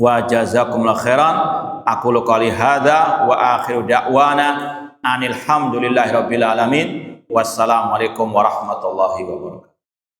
Wa jazakumullahu khairan. Aqulu qouli hadza wa akhiru da'wana anil hamdulillahi rabbil alamin. Wassalamualaikum warahmatullahi wabarakatuh.